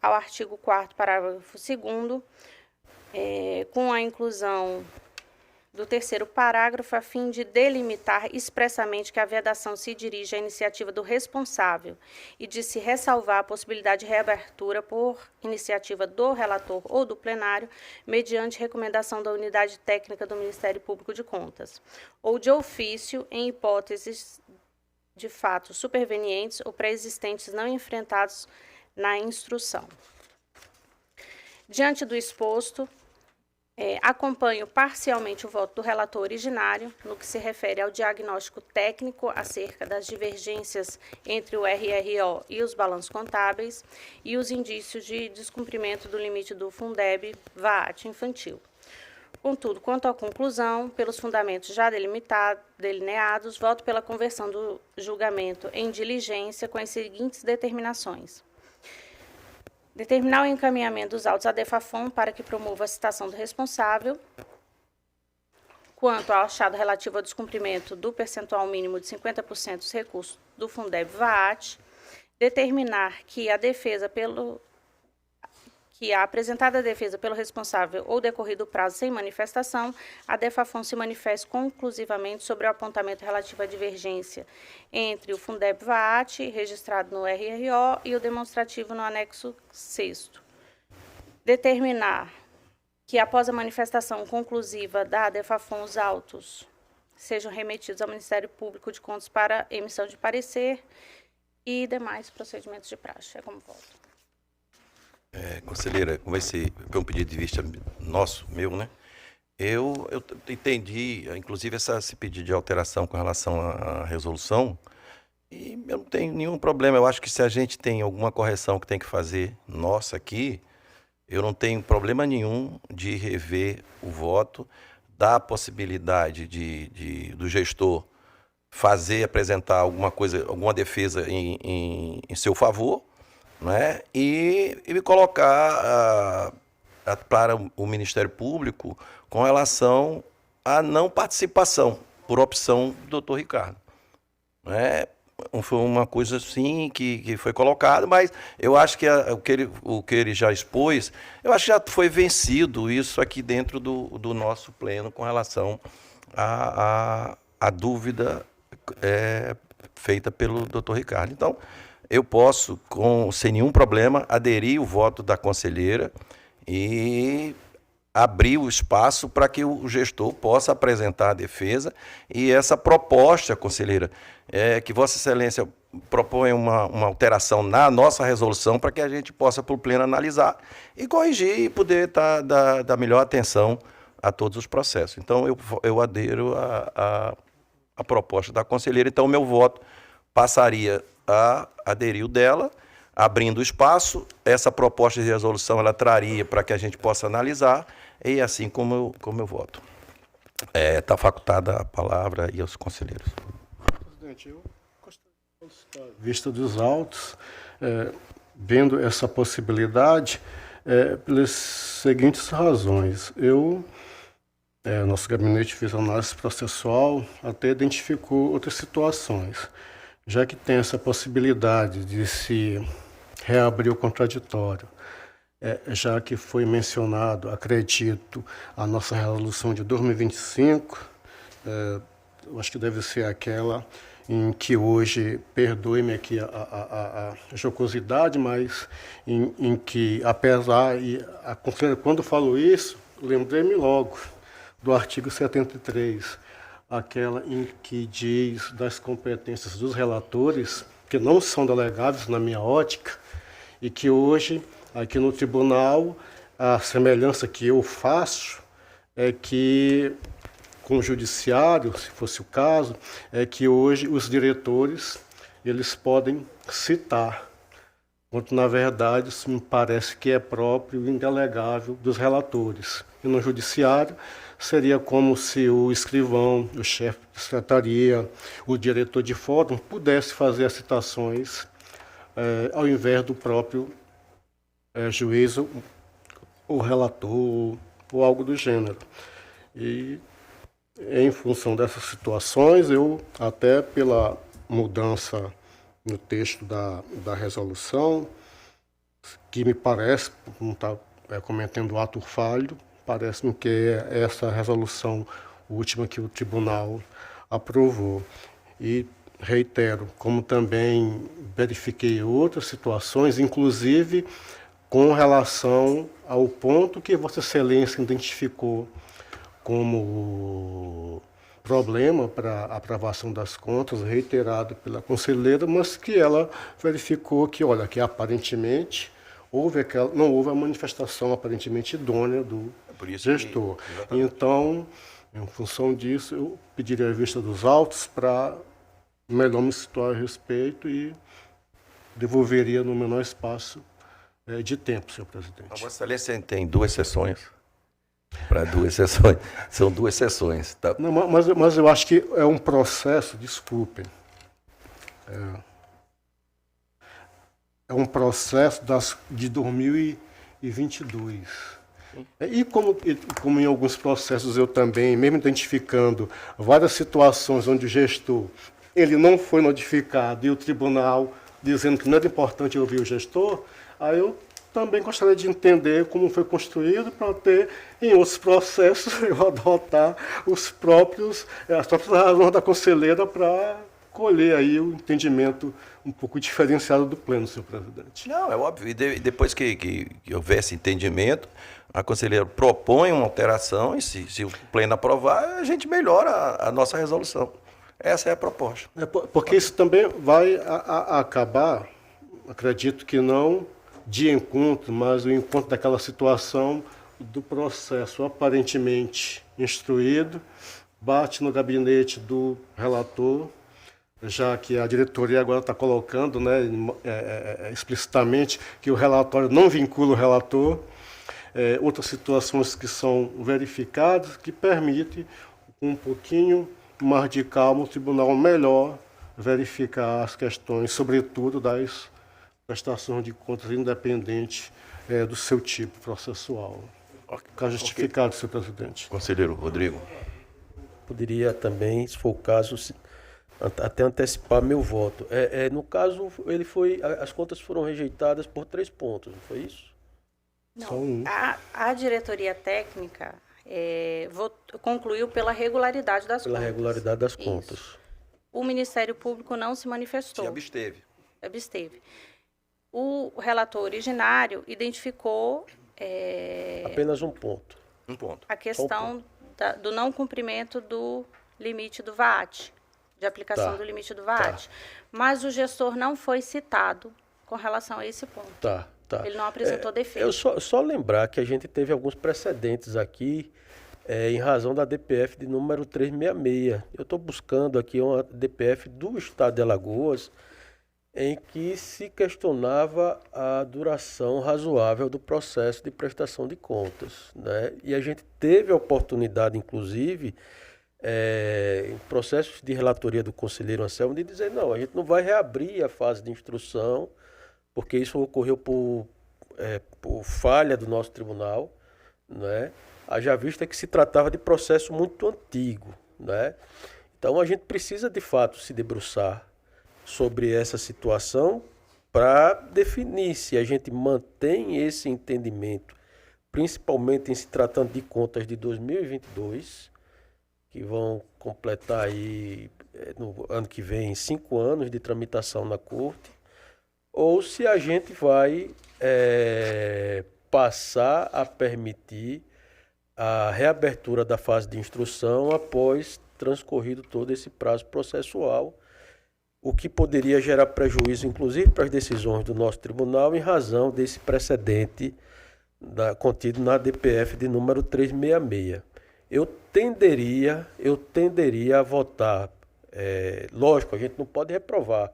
ao artigo 4º, parágrafo 2º, com a inclusão do 3º parágrafo, a fim de delimitar expressamente que a vedação se dirige à iniciativa do responsável e de se ressalvar a possibilidade de reabertura por iniciativa do relator ou do plenário, mediante recomendação da unidade técnica do Ministério Público de Contas, ou de ofício em hipóteses de fatos supervenientes ou pré-existentes não enfrentados na instrução. Diante do exposto, acompanho parcialmente o voto do relator originário, no que se refere ao diagnóstico técnico acerca das divergências entre o RRO e os balanços contábeis e os indícios de descumprimento do limite do Fundeb-VAT infantil. Contudo, quanto à conclusão, pelos fundamentos já delineados, voto pela conversão do julgamento em diligência com as seguintes determinações. Determinar o encaminhamento dos autos à DEFAFON para que promova a citação do responsável. Quanto ao achado relativo ao descumprimento do percentual mínimo de 50% dos recursos do Fundeb-VAT, determinar que a apresentada defesa pelo responsável ou decorrido o prazo sem manifestação, a DEFAFON se manifeste conclusivamente sobre o apontamento relativo à divergência entre o Fundeb-VAT, registrado no RRO, e o demonstrativo no anexo 6º. Determinar que, após a manifestação conclusiva da DEFAFON, os autos sejam remetidos ao Ministério Público de Contas para emissão de parecer e demais procedimentos de praxe. É como voto. Conselheira, como esse foi um pedido de vista meu, né? Eu entendi, inclusive, esse pedido de alteração com relação à resolução, e eu não tenho nenhum problema. Eu acho que se a gente tem alguma correção que tem que fazer nossa aqui, eu não tenho problema nenhum de rever o voto, dar a possibilidade do gestor apresentar alguma coisa, alguma defesa em seu favor, né? E colocar para o Ministério Público com relação à não participação, por opção do doutor Ricardo. Né? Foi uma coisa assim que foi colocado, mas eu acho que o que ele já expôs, eu acho que já foi vencido isso aqui dentro do nosso pleno com relação à dúvida feita pelo doutor Ricardo. Então, eu posso, sem nenhum problema, aderir o voto da conselheira e abrir o espaço para que o gestor possa apresentar a defesa. E essa proposta, conselheira, que Vossa Excelência propõe uma alteração na nossa resolução para que a gente possa, por pleno, analisar e corrigir e poder dar melhor atenção a todos os processos. Então, eu adero à proposta da conselheira. Então, o meu voto passaria a aderir o dela, abrindo espaço. Essa proposta de resolução ela traria para que a gente possa analisar, e assim como eu voto. Está facultada a palavra aí aos conselheiros. Presidente, eu gostaria de solicitar a vista dos autos, vendo essa possibilidade, pelas seguintes razões. Nosso gabinete fez análise processual, até identificou outras situações. Já que tem essa possibilidade de se reabrir o contraditório, já que foi mencionado, acredito, a nossa resolução de 2025, eu acho que deve ser aquela em que hoje, perdoe-me aqui a jocosidade, mas em que, apesar, quando falo isso, lembrei-me logo do artigo 73, aquela em que diz das competências dos relatores, que não são delegáveis na minha ótica, e que hoje, aqui no tribunal, a semelhança que eu faço é que, com o judiciário, se fosse o caso, é que hoje os diretores eles podem citar, quando na verdade isso me parece que é próprio e indelegável dos relatores. E no judiciário seria como se o escrivão, o chefe de secretaria, o diretor de fórum pudesse fazer as citações ao invés do próprio juiz, o relator ou algo do gênero. E em função dessas situações, eu, até pela mudança no texto da resolução, que me parece, como está cometendo o ato falho, parece-me que é essa resolução última que o tribunal aprovou. E reitero, como também verifiquei outras situações, inclusive com relação ao ponto que Vossa Excelência identificou como problema para a aprovação das contas, reiterado pela conselheira, mas que ela verificou que, olha, que aparentemente não houve a manifestação aparentemente idônea do gestor. Então, em função disso, eu pediria a vista dos autos para melhor me situar a respeito e devolveria no menor espaço de tempo, senhor presidente. Vossa Excelência tem 2 sessões. Para 2 sessões. São 2 sessões. Tá? Não, mas eu acho que é um processo, desculpem. É um processo de 2022. E como em alguns processos eu também, mesmo identificando várias situações onde o gestor ele não foi notificado e o tribunal dizendo que não era importante ouvir o gestor, aí eu também gostaria de entender como foi construído para ter, em outros processos, eu adotar as próprias razões da conselheira para colher aí o entendimento um pouco diferenciado do pleno, senhor presidente. Não, é óbvio. E depois que houver esse entendimento, a conselheira propõe uma alteração e se o pleno aprovar, a gente melhora a nossa resolução. Essa é a proposta. Porque isso também vai acabar, acredito que não de encontro, mas o encontro daquela situação do processo aparentemente instruído, bate no gabinete do relator, já que a diretoria agora está colocando, né, explicitamente que o relatório não vincula o relator, outras situações que são verificadas, que permite um pouquinho mais de calma o tribunal melhor verificar as questões, sobretudo das prestações de contas independente do seu tipo processual. Fica justificado, senhor presidente. Conselheiro Rodrigo. Poderia também, se for o caso, até antecipar meu voto. No caso, as contas foram rejeitadas por 3 pontos, não foi isso? Não. Só um. A diretoria técnica concluiu pela regularidade das contas. Pela regularidade das Isso. contas. O Ministério Público não se manifestou. Se absteve. Absteve. O relator originário identificou Apenas um ponto. Um ponto. a questão do não cumprimento do limite do VAT, de aplicação Tá. do limite do VAT. Mas o gestor não foi citado com relação a esse ponto. Tá. Ele não apresentou defeito. Eu só lembrar que a gente teve alguns precedentes aqui em razão da DPF de número 366. Eu estou buscando aqui uma DPF do Estado de Alagoas em que se questionava a duração razoável do processo de prestação de contas, né? E a gente teve a oportunidade, inclusive, em processos de relatoria do conselheiro Anselmo, de dizer, não, a gente não vai reabrir a fase de instrução, porque isso ocorreu por falha do nosso tribunal, né? Haja vista que se tratava de processo muito antigo, né? Então a gente precisa de fato se debruçar sobre essa situação para definir se a gente mantém esse entendimento, principalmente em se tratando de contas de 2022, que vão completar aí no ano que vem 5 anos de tramitação na Corte, ou se a gente vai passar a permitir a reabertura da fase de instrução após transcorrido todo esse prazo processual, o que poderia gerar prejuízo, inclusive, para as decisões do nosso tribunal, em razão desse precedente contido na DPF de número 366. Eu tenderia a votar, lógico, a gente não pode reprovar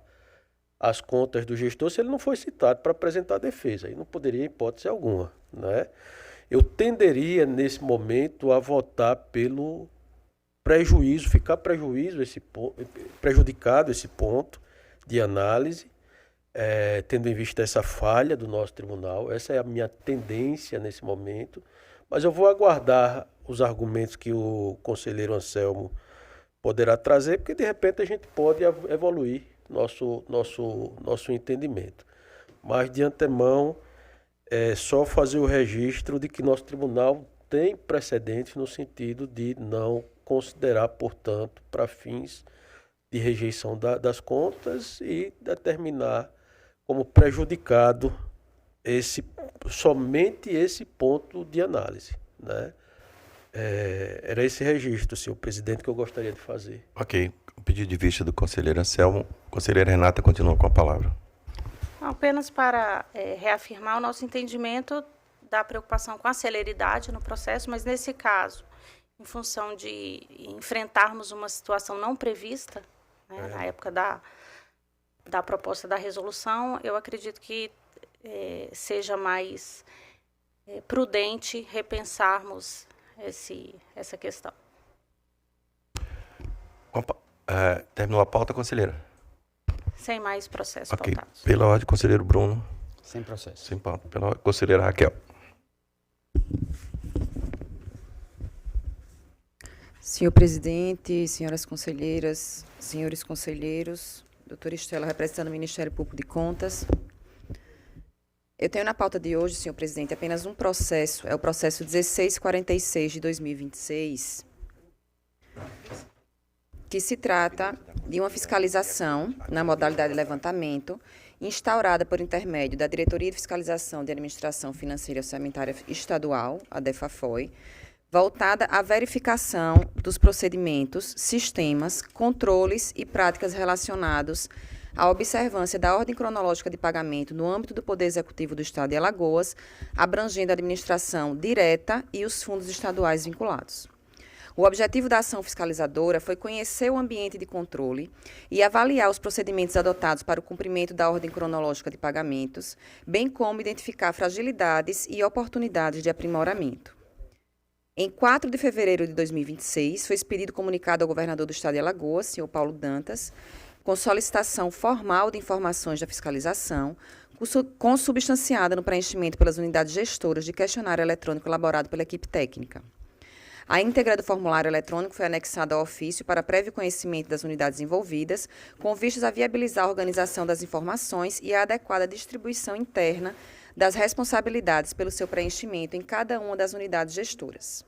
as contas do gestor se ele não foi citado para apresentar defesa, aí não poderia, em hipótese alguma, né? Eu tenderia, nesse momento, a votar pelo prejuízo, prejudicado esse ponto de análise, tendo em vista essa falha do nosso tribunal. Essa é a minha tendência nesse momento, mas eu vou aguardar os argumentos que o conselheiro Anselmo poderá trazer, porque de repente a gente pode evoluir nosso entendimento. Mas de antemão, é só fazer o registro de que nosso tribunal tem precedentes no sentido de não considerar, portanto, para fins de rejeição das contas e determinar como prejudicado somente esse ponto de análise, né? Era esse registro, senhor presidente, que eu gostaria de fazer. Ok. O pedido de vista do conselheiro Anselmo. Conselheira Renata continua com a palavra. Apenas para reafirmar o nosso entendimento da preocupação com a celeridade no processo, mas nesse caso, em função de enfrentarmos uma situação não prevista, né, na época da proposta da resolução, eu acredito que seja mais prudente repensarmos essa questão. Terminou a pauta, conselheira? Sem mais processos Ok. pautados. Pela ordem, conselheiro Bruno. Sem processo. Sem pauta. Pela ordem, conselheira Raquel. Senhor presidente, senhoras conselheiras, senhores conselheiros, doutora Estela, representando o Ministério Público de Contas. Eu tenho na pauta de hoje, senhor presidente, apenas um processo, é o processo 1646 de 2026, que se trata de uma fiscalização na modalidade de levantamento, instaurada por intermédio da Diretoria de Fiscalização de Administração Financeira e Orçamentária Estadual, a DEFAFOI, voltada à verificação dos procedimentos, sistemas, controles e práticas relacionados à observância da ordem cronológica de pagamento no âmbito do Poder Executivo do Estado de Alagoas, abrangendo a administração direta e os fundos estaduais vinculados. O objetivo da ação fiscalizadora foi conhecer o ambiente de controle e avaliar os procedimentos adotados para o cumprimento da ordem cronológica de pagamentos, bem como identificar fragilidades e oportunidades de aprimoramento. Em 4 de fevereiro de 2026, foi expedido comunicado ao governador do Estado de Alagoas, senhor Paulo Dantas, com solicitação formal de informações da fiscalização, consubstanciada no preenchimento pelas unidades gestoras de questionário eletrônico elaborado pela equipe técnica. A íntegra do formulário eletrônico foi anexada ao ofício para prévio conhecimento das unidades envolvidas, com vistas a viabilizar a organização das informações e a adequada distribuição interna das responsabilidades pelo seu preenchimento em cada uma das unidades gestoras.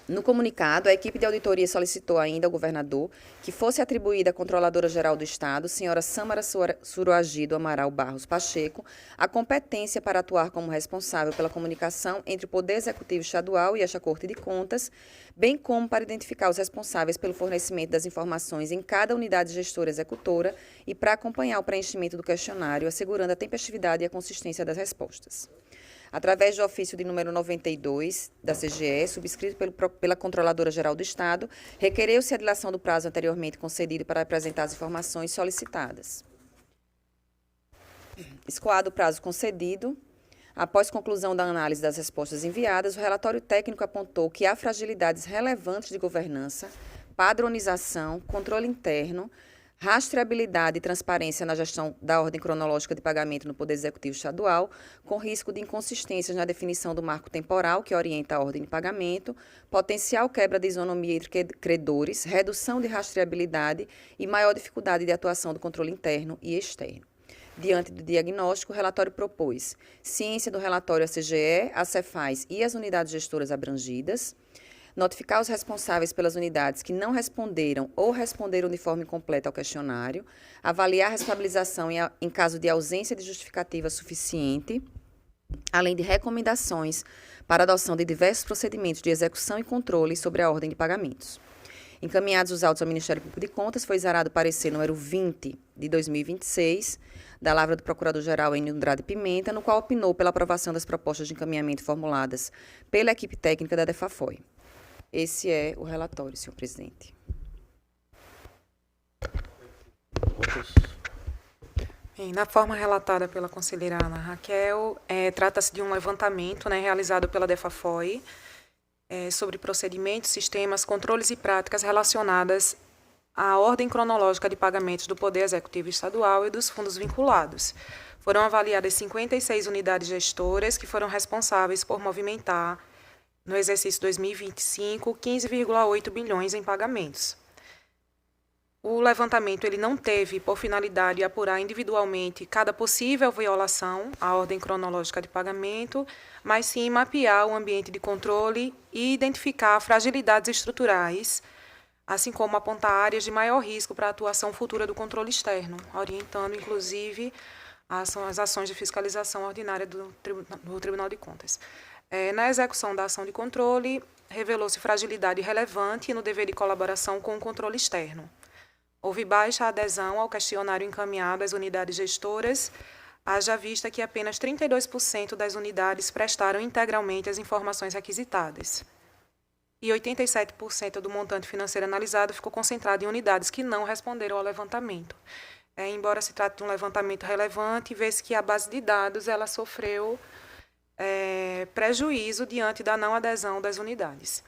No comunicado, a equipe de auditoria solicitou ainda ao governador que fosse atribuída à Controladora-Geral do Estado, senhora Sâmara Suruagido Amaral Barros Pacheco, a competência para atuar como responsável pela comunicação entre o Poder Executivo Estadual e esta Corte de Contas, bem como para identificar os responsáveis pelo fornecimento das informações em cada unidade gestora executora e para acompanhar o preenchimento do questionário, assegurando a tempestividade e a consistência das respostas. Através do ofício de número 92 da CGE, subscrito pela Controladora-Geral do Estado, requereu-se a dilação do prazo anteriormente concedido para apresentar as informações solicitadas. Escoado o prazo concedido, após conclusão da análise das respostas enviadas, o relatório técnico apontou que há fragilidades relevantes de governança, padronização, controle interno, rastreabilidade e transparência na gestão da ordem cronológica de pagamento no Poder Executivo Estadual, com risco de inconsistências na definição do marco temporal que orienta a ordem de pagamento, potencial quebra de isonomia entre credores, redução de rastreabilidade e maior dificuldade de atuação do controle interno e externo. Diante do diagnóstico, o relatório propôs ciência do relatório à CGE, à Cefaz e às unidades gestoras abrangidas, notificar os responsáveis pelas unidades que não responderam ou responderam de forma incompleta ao questionário, avaliar a responsabilização em caso de ausência de justificativa suficiente, além de recomendações para a adoção de diversos procedimentos de execução e controle sobre a ordem de pagamentos. Encaminhados os autos ao Ministério Público de Contas, foi exarado o parecer número 20 de 2026, da Lavra do Procurador-Geral Enio Andrade Pimenta, no qual opinou pela aprovação das propostas de encaminhamento formuladas pela equipe técnica da DEFAFOI. Esse é o relatório, senhor presidente. Bem, na forma relatada pela conselheira Ana Raquel, trata-se de um levantamento, né, realizado pela DEFAFOI sobre procedimentos, sistemas, controles e práticas relacionadas à ordem cronológica de pagamentos do Poder Executivo Estadual e dos fundos vinculados. Foram avaliadas 56 unidades gestoras que foram responsáveis por movimentar, no exercício 2025, 15,8 bilhões em pagamentos. O levantamento ele não teve por finalidade apurar individualmente cada possível violação à ordem cronológica de pagamento, mas sim mapear o ambiente de controle e identificar fragilidades estruturais, assim como apontar áreas de maior risco para a atuação futura do controle externo, orientando, inclusive, as ações de fiscalização ordinária do Tribunal de Contas. Na execução da ação de controle, revelou-se fragilidade relevante no dever de colaboração com o controle externo. Houve baixa adesão ao questionário encaminhado às unidades gestoras, haja vista que apenas 32% das unidades prestaram integralmente as informações requisitadas. E 87% do montante financeiro analisado ficou concentrado em unidades que não responderam ao levantamento. Embora se trate de um levantamento relevante, vê-se que a base de dados ela sofreu prejuízo diante da não adesão das unidades.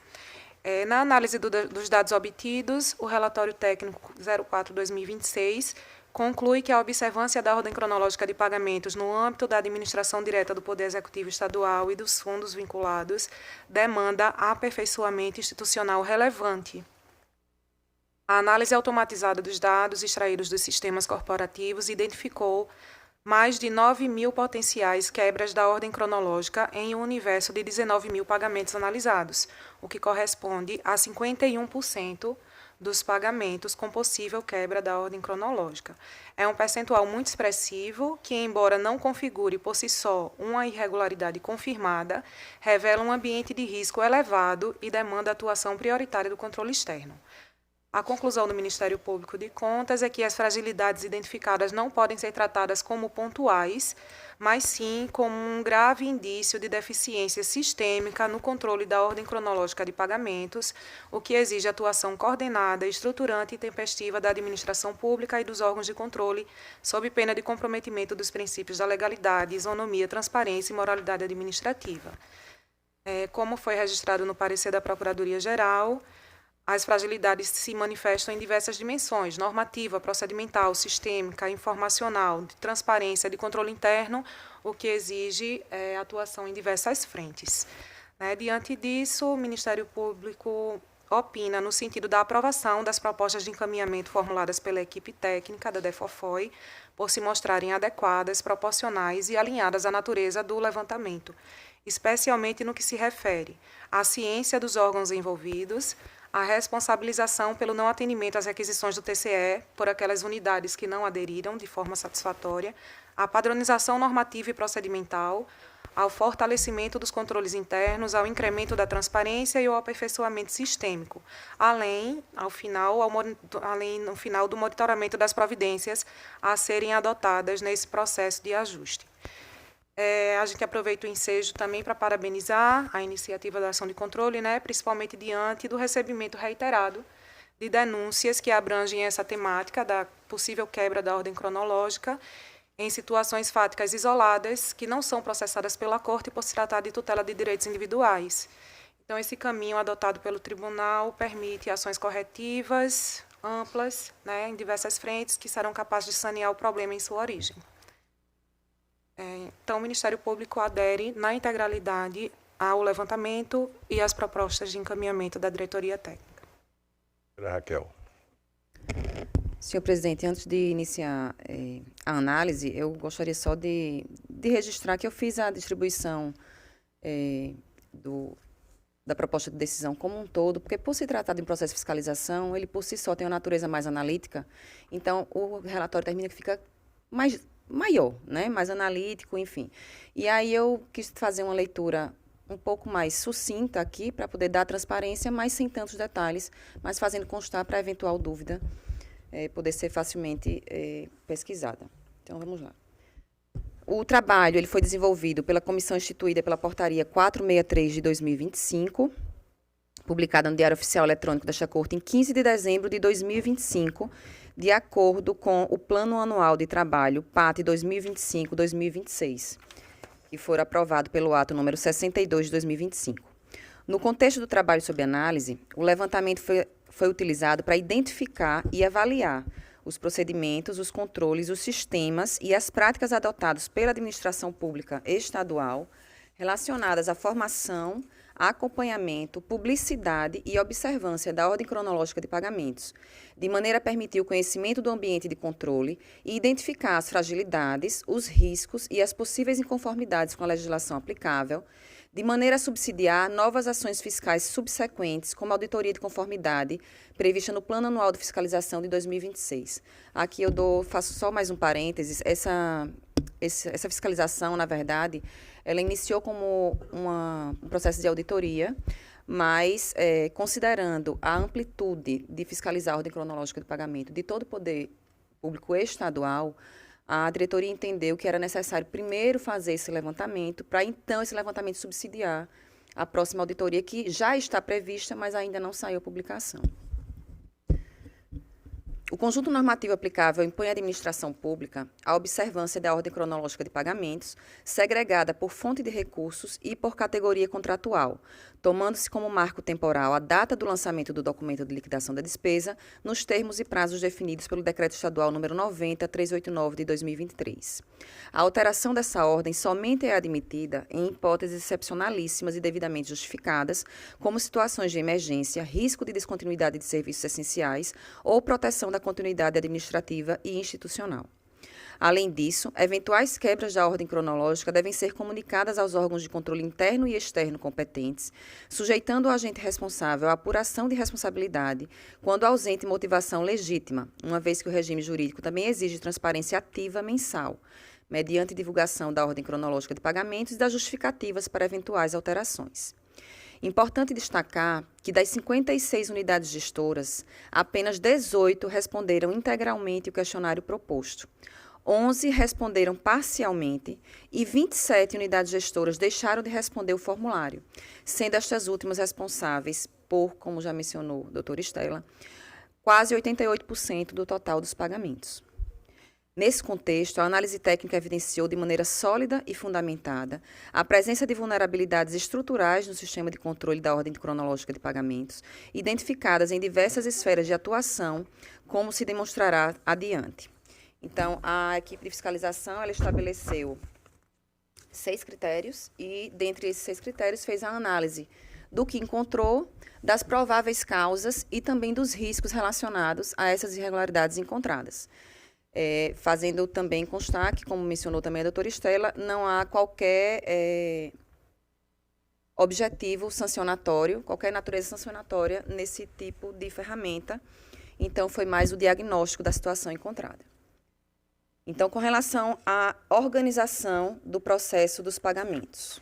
Na análise dos dados obtidos, o relatório técnico 04/2026 conclui que a observância da ordem cronológica de pagamentos no âmbito da administração direta do Poder Executivo Estadual e dos fundos vinculados demanda aperfeiçoamento institucional relevante. A análise automatizada dos dados extraídos dos sistemas corporativos identificou mais de 9 mil potenciais quebras da ordem cronológica em um universo de 19 mil pagamentos analisados, o que corresponde a 51% dos pagamentos com possível quebra da ordem cronológica. É um percentual muito expressivo que, embora não configure por si só uma irregularidade confirmada, revela um ambiente de risco elevado e demanda atuação prioritária do controle externo. A conclusão do Ministério Público de Contas é que as fragilidades identificadas não podem ser tratadas como pontuais, mas sim como um grave indício de deficiência sistêmica no controle da ordem cronológica de pagamentos, o que exige atuação coordenada, estruturante e tempestiva da administração pública e dos órgãos de controle, sob pena de comprometimento dos princípios da legalidade, isonomia, transparência e moralidade administrativa. Como foi registrado no parecer da Procuradoria-Geral, as fragilidades se manifestam em diversas dimensões: normativa, procedimental, sistêmica, informacional, de transparência, de controle interno, o que exige atuação em diversas frentes. Diante disso, o Ministério Público opina no sentido da aprovação das propostas de encaminhamento formuladas pela equipe técnica da DEFAFOI, por se mostrarem adequadas, proporcionais e alinhadas à natureza do levantamento, especialmente no que se refere à ciência dos órgãos envolvidos, a responsabilização pelo não atendimento às requisições do TCE por aquelas unidades que não aderiram de forma satisfatória, a padronização normativa e procedimental, ao fortalecimento dos controles internos, ao incremento da transparência e ao aperfeiçoamento sistêmico, além, no final, do monitoramento das providências a serem adotadas nesse processo de ajuste. A gente aproveita o ensejo também para parabenizar a iniciativa da ação de controle, principalmente diante do recebimento reiterado de denúncias que abrangem essa temática da possível quebra da ordem cronológica em situações fáticas isoladas que não são processadas pela Corte por se tratar de tutela de direitos individuais. Então, esse caminho adotado pelo Tribunal permite ações corretivas, amplas, em diversas frentes, que serão capazes de sanear o problema em sua origem. Então, o Ministério Público adere na integralidade ao levantamento e às propostas de encaminhamento da diretoria técnica. Raquel. Senhor presidente, antes de iniciar a análise, eu gostaria só de registrar que eu fiz a distribuição da proposta de decisão como um todo, porque por se tratar de um processo de fiscalização, ele por si só tem uma natureza mais analítica, então o relatório termina que fica maior, mais analítico, enfim. E aí eu quis fazer uma leitura um pouco mais sucinta aqui, para poder dar transparência, mas sem tantos detalhes, mas fazendo constar para eventual dúvida poder ser facilmente pesquisada. Então, vamos lá. O trabalho ele foi desenvolvido pela comissão instituída pela Portaria 463 de 2025, publicada no Diário Oficial Eletrônico desta Corte em 15 de dezembro de 2025, de acordo com o Plano Anual de Trabalho, PAT 2025-2026, que foi aprovado pelo ato número 62 de 2025. No contexto do trabalho sob análise, o levantamento foi utilizado para identificar e avaliar os procedimentos, os controles, os sistemas e as práticas adotados pela administração pública estadual relacionadas à formação, acompanhamento, publicidade e observância da ordem cronológica de pagamentos, de maneira a permitir o conhecimento do ambiente de controle e identificar as fragilidades, os riscos e as possíveis inconformidades com a legislação aplicável, de maneira a subsidiar novas ações fiscais subsequentes, como a auditoria de conformidade, prevista no Plano Anual de Fiscalização de 2026. Aqui faço só mais um parênteses. Essa fiscalização, na verdade, ela iniciou como um processo de auditoria, mas considerando a amplitude de fiscalizar a ordem cronológica de pagamento de todo o poder público estadual, a diretoria entendeu que era necessário primeiro fazer esse levantamento, para então esse levantamento subsidiar a próxima auditoria, que já está prevista, mas ainda não saiu a publicação. O conjunto normativo aplicável impõe à administração pública a observância da ordem cronológica de pagamentos, segregada por fonte de recursos e por categoria contratual, tomando-se como marco temporal a data do lançamento do documento de liquidação da despesa, nos termos e prazos definidos pelo Decreto Estadual número 90.389 de 2023. A alteração dessa ordem somente é admitida em hipóteses excepcionalíssimas e devidamente justificadas, como situações de emergência, risco de descontinuidade de serviços essenciais ou proteção da continuidade administrativa e institucional. Além disso, eventuais quebras da ordem cronológica devem ser comunicadas aos órgãos de controle interno e externo competentes, sujeitando o agente responsável à apuração de responsabilidade quando ausente motivação legítima, uma vez que o regime jurídico também exige transparência ativa mensal, mediante divulgação da ordem cronológica de pagamentos e das justificativas para eventuais alterações. Importante destacar que das 56 unidades gestoras, apenas 18 responderam integralmente o questionário proposto. 11 responderam parcialmente e 27 unidades gestoras deixaram de responder o formulário, sendo estas últimas responsáveis por, como já mencionou a doutora Estela, quase 88% do total dos pagamentos. Nesse contexto, a análise técnica evidenciou de maneira sólida e fundamentada a presença de vulnerabilidades estruturais no sistema de controle da ordem cronológica de pagamentos, identificadas em diversas esferas de atuação, como se demonstrará adiante. Então, a equipe de fiscalização ela estabeleceu 6 critérios e, dentre esses 6 critérios, fez a análise do que encontrou, das prováveis causas e também dos riscos relacionados a essas irregularidades encontradas. Fazendo também constar que, como mencionou também a doutora Estela, não há qualquer objetivo sancionatório, qualquer natureza sancionatória nesse tipo de ferramenta. Então, foi mais o diagnóstico da situação encontrada. Então, com relação à organização do processo dos pagamentos.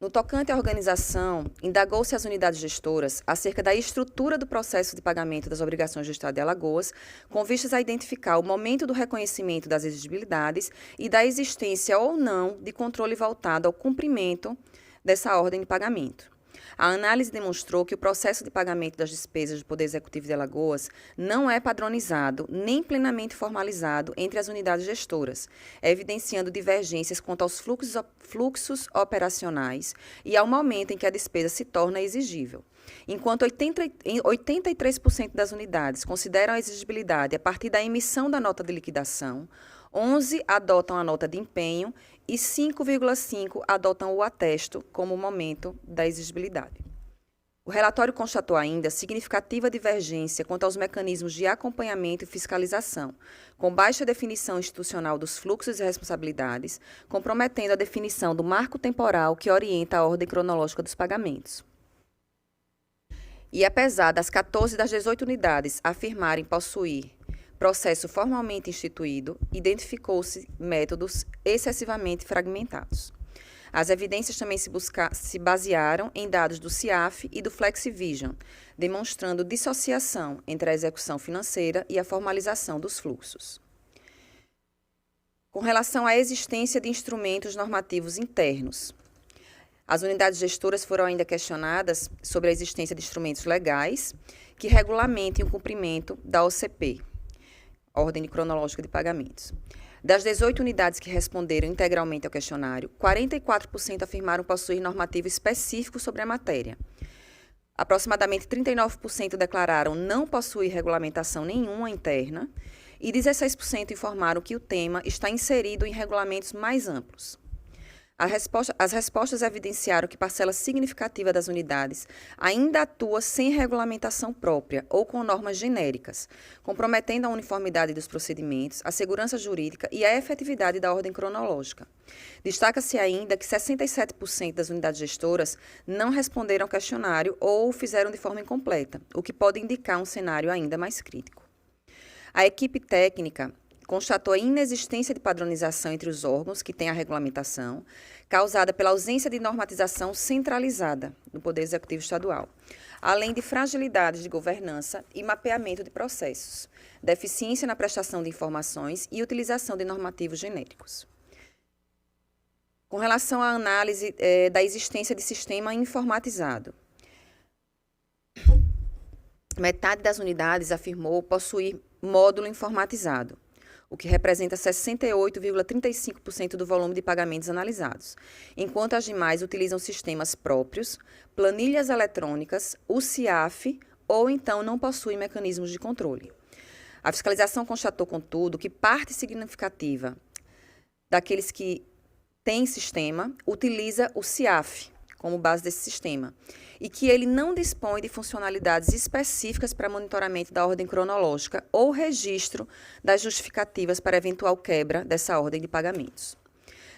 No tocante à organização, indagou-se às unidades gestoras acerca da estrutura do processo de pagamento das obrigações do Estado de Alagoas, com vistas a identificar o momento do reconhecimento das exigibilidades e da existência ou não de controle voltado ao cumprimento dessa ordem de pagamento. A análise demonstrou que o processo de pagamento das despesas do Poder Executivo de Alagoas não é padronizado nem plenamente formalizado entre as unidades gestoras, evidenciando divergências quanto aos fluxos operacionais e ao momento em que a despesa se torna exigível. Enquanto 83% das unidades consideram a exigibilidade a partir da emissão da nota de liquidação, 11 adotam a nota de empenho e 5,5% adotam o atesto como momento da exigibilidade. O relatório constatou ainda significativa divergência quanto aos mecanismos de acompanhamento e fiscalização, com baixa definição institucional dos fluxos e responsabilidades, comprometendo a definição do marco temporal que orienta a ordem cronológica dos pagamentos. E apesar das 14 das 18 unidades afirmarem possuir processo formalmente instituído, identificou-se métodos excessivamente fragmentados. As evidências também se basearam em dados do CIAF e do FlexiVision, demonstrando dissociação entre a execução financeira e a formalização dos fluxos. Com relação à existência de instrumentos normativos internos, as unidades gestoras foram ainda questionadas sobre a existência de instrumentos legais que regulamentem o cumprimento da OCP, Ordem Cronológica de Pagamentos. Das 18 unidades que responderam integralmente ao questionário, 44% afirmaram possuir normativo específico sobre a matéria. Aproximadamente 39% declararam não possuir regulamentação nenhuma interna e 16% informaram que o tema está inserido em regulamentos mais amplos. As respostas evidenciaram que parcela significativa das unidades ainda atua sem regulamentação própria ou com normas genéricas, comprometendo a uniformidade dos procedimentos, a segurança jurídica e a efetividade da ordem cronológica. Destaca-se ainda que 67% das unidades gestoras não responderam ao questionário ou o fizeram de forma incompleta, o que pode indicar um cenário ainda mais crítico. A equipe técnica constatou a inexistência de padronização entre os órgãos que têm a regulamentação, causada pela ausência de normatização centralizada no Poder Executivo Estadual, além de fragilidades de governança e mapeamento de processos, deficiência na prestação de informações e utilização de normativos genéricos. Com relação à análise da existência de sistema informatizado, metade das unidades afirmou possuir módulo informatizado, o que representa 68,35% do volume de pagamentos analisados, enquanto as demais utilizam sistemas próprios, planilhas eletrônicas, o CIAF, ou então não possuem mecanismos de controle. A fiscalização constatou, contudo, que parte significativa daqueles que têm sistema utiliza o CIAF como base desse sistema, e que ele não dispõe de funcionalidades específicas para monitoramento da ordem cronológica ou registro das justificativas para eventual quebra dessa ordem de pagamentos.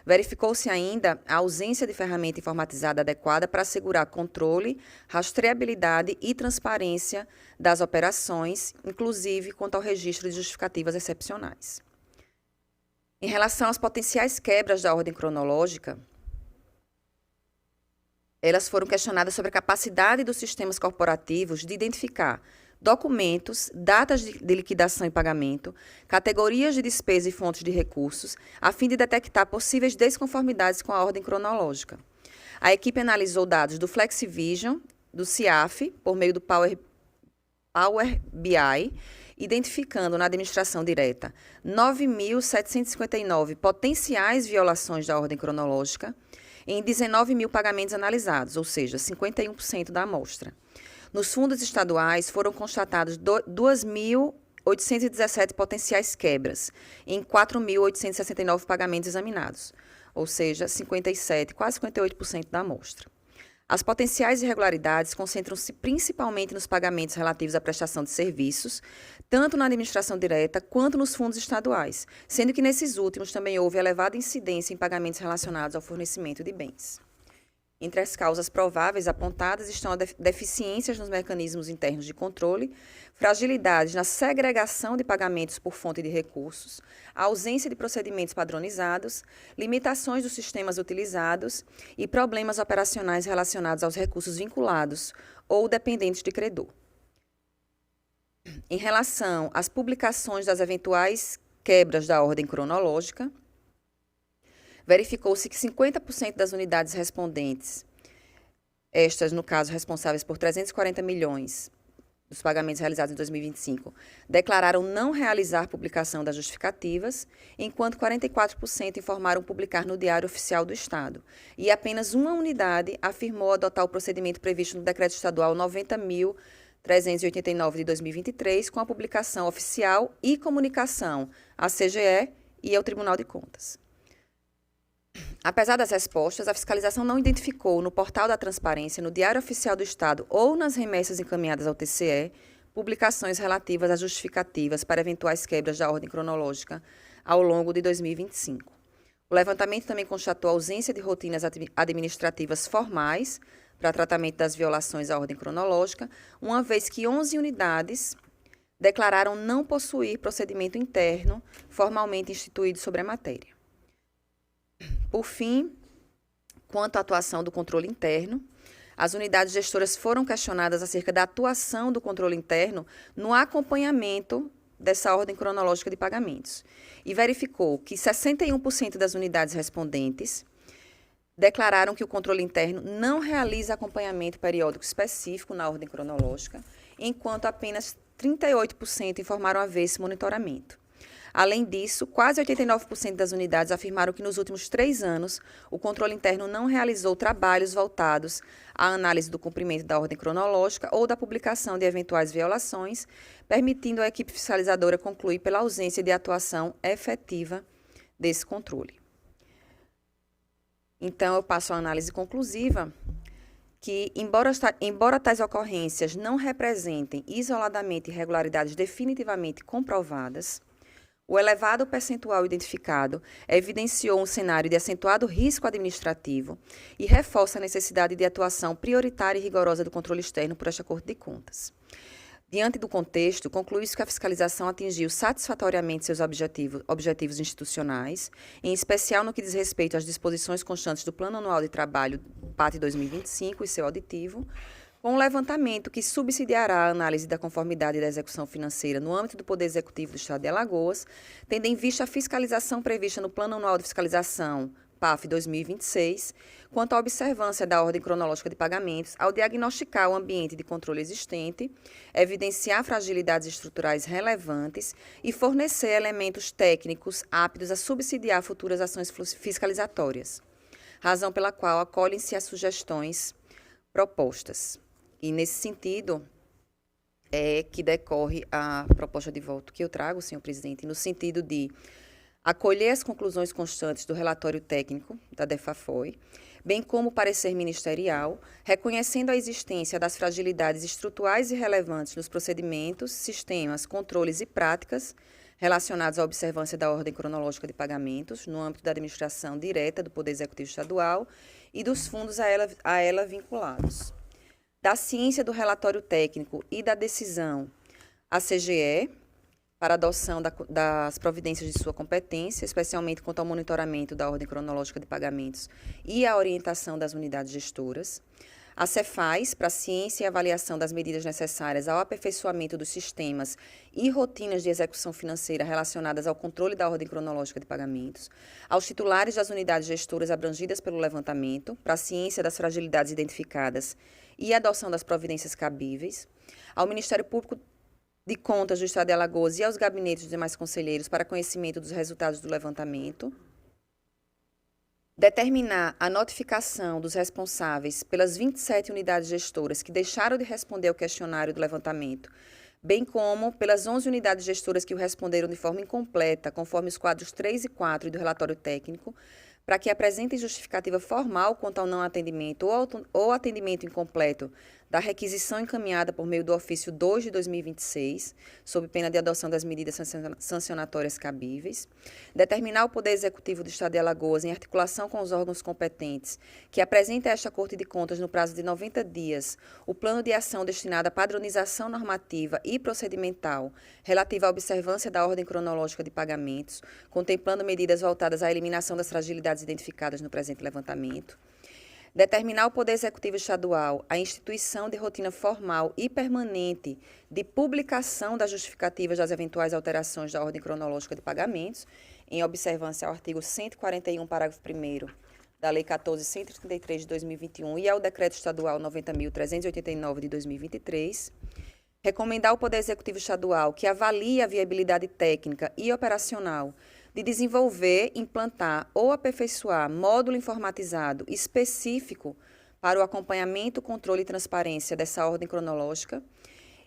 Verificou-se ainda a ausência de ferramenta informatizada adequada para assegurar controle, rastreabilidade e transparência das operações, inclusive quanto ao registro de justificativas excepcionais. Em relação às potenciais quebras da ordem cronológica, elas foram questionadas sobre a capacidade dos sistemas corporativos de identificar documentos, datas de liquidação e pagamento, categorias de despesa e fontes de recursos, a fim de detectar possíveis desconformidades com a ordem cronológica. A equipe analisou dados do FlexiVision, do CIAF, por meio do Power BI, identificando na administração direta 9.759 potenciais violações da ordem cronológica, em 19 mil pagamentos analisados, ou seja, 51% da amostra. Nos fundos estaduais, foram constatados 2.817 potenciais quebras, em 4.869 pagamentos examinados, ou seja, 57%, quase 58% da amostra. As potenciais irregularidades concentram-se principalmente nos pagamentos relativos à prestação de serviços, tanto na administração direta quanto nos fundos estaduais, sendo que nesses últimos também houve elevada incidência em pagamentos relacionados ao fornecimento de bens. Entre as causas prováveis apontadas estão deficiências nos mecanismos internos de controle, fragilidades na segregação de pagamentos por fonte de recursos, a ausência de procedimentos padronizados, limitações dos sistemas utilizados e problemas operacionais relacionados aos recursos vinculados ou dependentes de credor. Em relação às publicações das eventuais quebras da ordem cronológica, verificou-se que 50% das unidades respondentes, estas, no caso, responsáveis por 340 milhões dos pagamentos realizados em 2025, declararam não realizar publicação das justificativas, enquanto 44% informaram publicar no Diário Oficial do Estado, e apenas uma unidade afirmou adotar o procedimento previsto no Decreto Estadual 90.389 de 2023, com a publicação oficial e comunicação à CGE e ao Tribunal de Contas. Apesar das respostas, a fiscalização não identificou no Portal da Transparência, no Diário Oficial do Estado ou nas remessas encaminhadas ao TCE, publicações relativas às justificativas para eventuais quebras da ordem cronológica ao longo de 2025. O levantamento também constatou a ausência de rotinas administrativas formais para tratamento das violações à ordem cronológica, uma vez que 11 unidades declararam não possuir procedimento interno formalmente instituído sobre a matéria. Por fim, quanto à atuação do controle interno, as unidades gestoras foram questionadas acerca da atuação do controle interno no acompanhamento dessa ordem cronológica de pagamentos e verificou que 61% das unidades respondentes declararam que o controle interno não realiza acompanhamento periódico específico na ordem cronológica, enquanto apenas 38% informaram haver esse monitoramento. Além disso, quase 89% das unidades afirmaram que nos últimos 3 anos o controle interno não realizou trabalhos voltados à análise do cumprimento da ordem cronológica ou da publicação de eventuais violações, permitindo à equipe fiscalizadora concluir pela ausência de atuação efetiva desse controle. Então, eu passo à análise conclusiva, que, embora tais ocorrências não representem isoladamente irregularidades definitivamente comprovadas, o elevado percentual identificado evidenciou um cenário de acentuado risco administrativo e reforça a necessidade de atuação prioritária e rigorosa do controle externo por esta Corte de Contas. Diante do contexto, conclui-se que a fiscalização atingiu satisfatoriamente seus objetivos institucionais, em especial no que diz respeito às disposições constantes do Plano Anual de Trabalho PAT 2025 e seu auditivo, com um levantamento que subsidiará a análise da conformidade da execução financeira no âmbito do Poder Executivo do Estado de Alagoas, tendo em vista a fiscalização prevista no Plano Anual de Fiscalização PAF 2026, quanto à observância da ordem cronológica de pagamentos, ao diagnosticar o ambiente de controle existente, evidenciar fragilidades estruturais relevantes e fornecer elementos técnicos aptos a subsidiar futuras ações fiscalizatórias, razão pela qual acolhem-se as sugestões propostas. E, nesse sentido, é que decorre a proposta de voto que eu trago, senhor presidente, no sentido de acolher as conclusões constantes do relatório técnico da DEFAFOI, bem como o parecer ministerial, reconhecendo a existência das fragilidades estruturais e relevantes nos procedimentos, sistemas, controles e práticas relacionados à observância da ordem cronológica de pagamentos no âmbito da administração direta do Poder Executivo Estadual e dos fundos a ela vinculados. Da ciência do relatório técnico e da decisão ACGE, para adoção das providências de sua competência, especialmente quanto ao monitoramento da ordem cronológica de pagamentos e a orientação das unidades gestoras. A Cefaz, para a ciência e avaliação das medidas necessárias ao aperfeiçoamento dos sistemas e rotinas de execução financeira relacionadas ao controle da ordem cronológica de pagamentos. Aos titulares das unidades gestoras abrangidas pelo levantamento, para a ciência das fragilidades identificadas e a adoção das providências cabíveis. Ao Ministério Público de Contas do Estado de Alagoas e aos gabinetes dos demais conselheiros para conhecimento dos resultados do levantamento. Determinar a notificação dos responsáveis pelas 27 unidades gestoras que deixaram de responder ao questionário do levantamento, bem como pelas 11 unidades gestoras que o responderam de forma incompleta, conforme os quadros 3 e 4 do relatório técnico, para que apresentem justificativa formal quanto ao não atendimento ou atendimento incompleto da requisição encaminhada por meio do ofício 2 de 2026, sob pena de adoção das medidas sancionatórias cabíveis. Determinar o Poder Executivo do Estado de Alagoas, em articulação com os órgãos competentes, que apresente a esta Corte de Contas, no prazo de 90 dias, o plano de ação destinado à padronização normativa e procedimental relativa à observância da ordem cronológica de pagamentos, contemplando medidas voltadas à eliminação das fragilidades identificadas no presente levantamento. Determinar o Poder Executivo Estadual a instituição de rotina formal e permanente de publicação das justificativas das eventuais alterações da ordem cronológica de pagamentos, em observância ao artigo 141, parágrafo 1º da Lei 14.133 de 2021 e ao Decreto Estadual 90.389 de 2023. Recomendar ao Poder Executivo Estadual que avalie a viabilidade técnica e operacional de desenvolver, implantar ou aperfeiçoar módulo informatizado específico para o acompanhamento, controle e transparência dessa ordem cronológica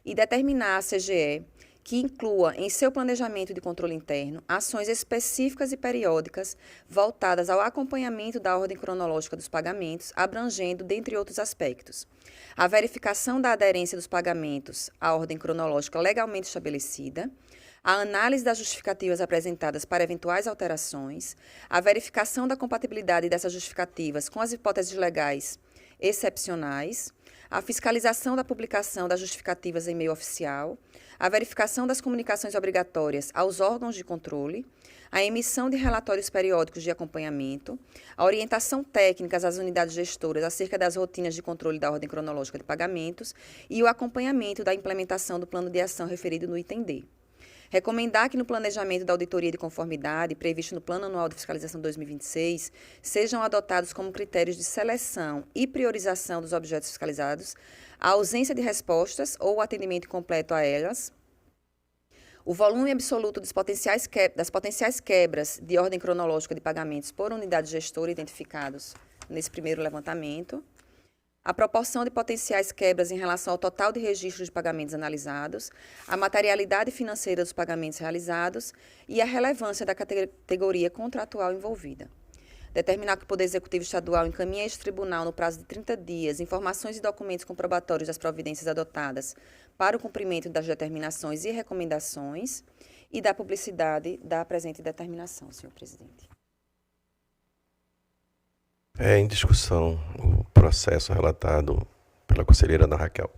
e determinar a CGE que inclua em seu planejamento de controle interno ações específicas e periódicas voltadas ao acompanhamento da ordem cronológica dos pagamentos, abrangendo, dentre outros aspectos, a verificação da aderência dos pagamentos à ordem cronológica legalmente estabelecida, a análise das justificativas apresentadas para eventuais alterações, a verificação da compatibilidade dessas justificativas com as hipóteses legais excepcionais, a fiscalização da publicação das justificativas em meio oficial, a verificação das comunicações obrigatórias aos órgãos de controle, a emissão de relatórios periódicos de acompanhamento, a orientação técnica às unidades gestoras acerca das rotinas de controle da ordem cronológica de pagamentos e o acompanhamento da implementação do plano de ação referido no item D. Recomendar que no planejamento da auditoria de conformidade, previsto no Plano Anual de Fiscalização 2026, sejam adotados como critérios de seleção e priorização dos objetos fiscalizados a ausência de respostas ou o atendimento incompleto a elas, o volume absoluto das potenciais quebras de ordem cronológica de pagamentos por unidade gestora identificados nesse primeiro levantamento, a proporção de potenciais quebras em relação ao total de registros de pagamentos analisados, a materialidade financeira dos pagamentos realizados e a relevância da categoria contratual envolvida. Determinar que o Poder Executivo Estadual encaminhe a este tribunal, no prazo de 30 dias, informações e documentos comprobatórios das providências adotadas para o cumprimento das determinações e recomendações e da publicidade da presente determinação, senhor presidente. É em discussão o processo relatado pela conselheira Ana Raquel.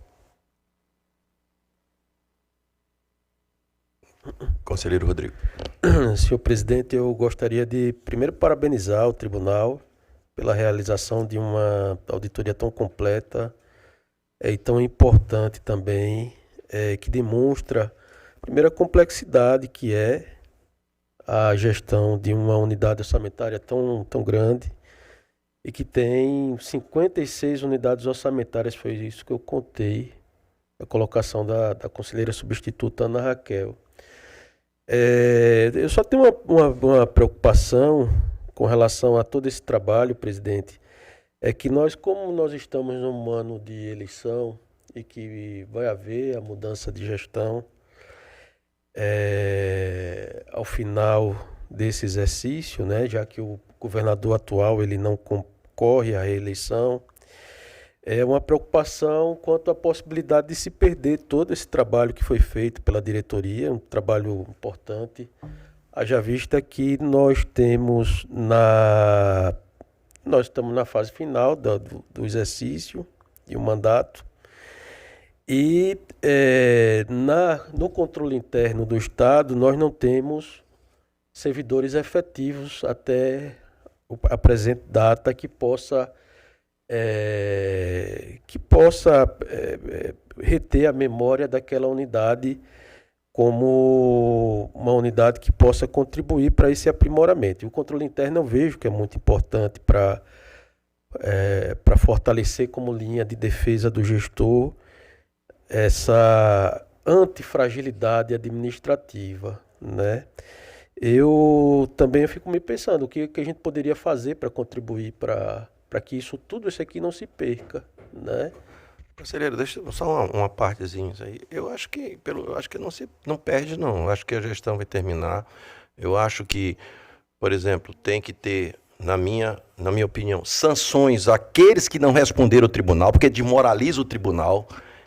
Conselheiro Rodrigo. Senhor presidente, eu gostaria de primeiro parabenizar o tribunal pela realização de uma auditoria tão completa e tão importante também, que demonstra, primeiro, a complexidade que é a gestão de uma unidade orçamentária tão grande e que tem 56 unidades orçamentárias, foi isso que eu contei, a colocação da conselheira substituta Ana Raquel. Eu só tenho uma preocupação com relação a todo esse trabalho, presidente, é que como nós estamos num ano de eleição e que vai haver a mudança de gestão, ao final desse exercício, né, já que o governador atual ele não concorre à reeleição, é uma preocupação quanto à possibilidade de se perder todo esse trabalho que foi feito pela diretoria, um trabalho importante, haja vista que nós estamos na fase final do exercício e o mandato, e no controle interno do Estado nós não temos servidores efetivos até a presente data que possa reter a memória daquela unidade como uma unidade que possa contribuir para esse aprimoramento. E o controle interno eu vejo que é muito importante para fortalecer como linha de defesa do gestor essa antifragilidade administrativa, né? Eu fico me pensando o que a gente poderia fazer para contribuir para que tudo isso aqui não se perca, né? Conselheiro, deixa só uma partezinha aí. Eu acho que não perde, não. Eu acho que a gestão vai terminar. Eu acho que, por exemplo, tem que ter, na minha opinião, sanções àqueles que não responderam ao tribunal, porque desmoraliza o tribunal.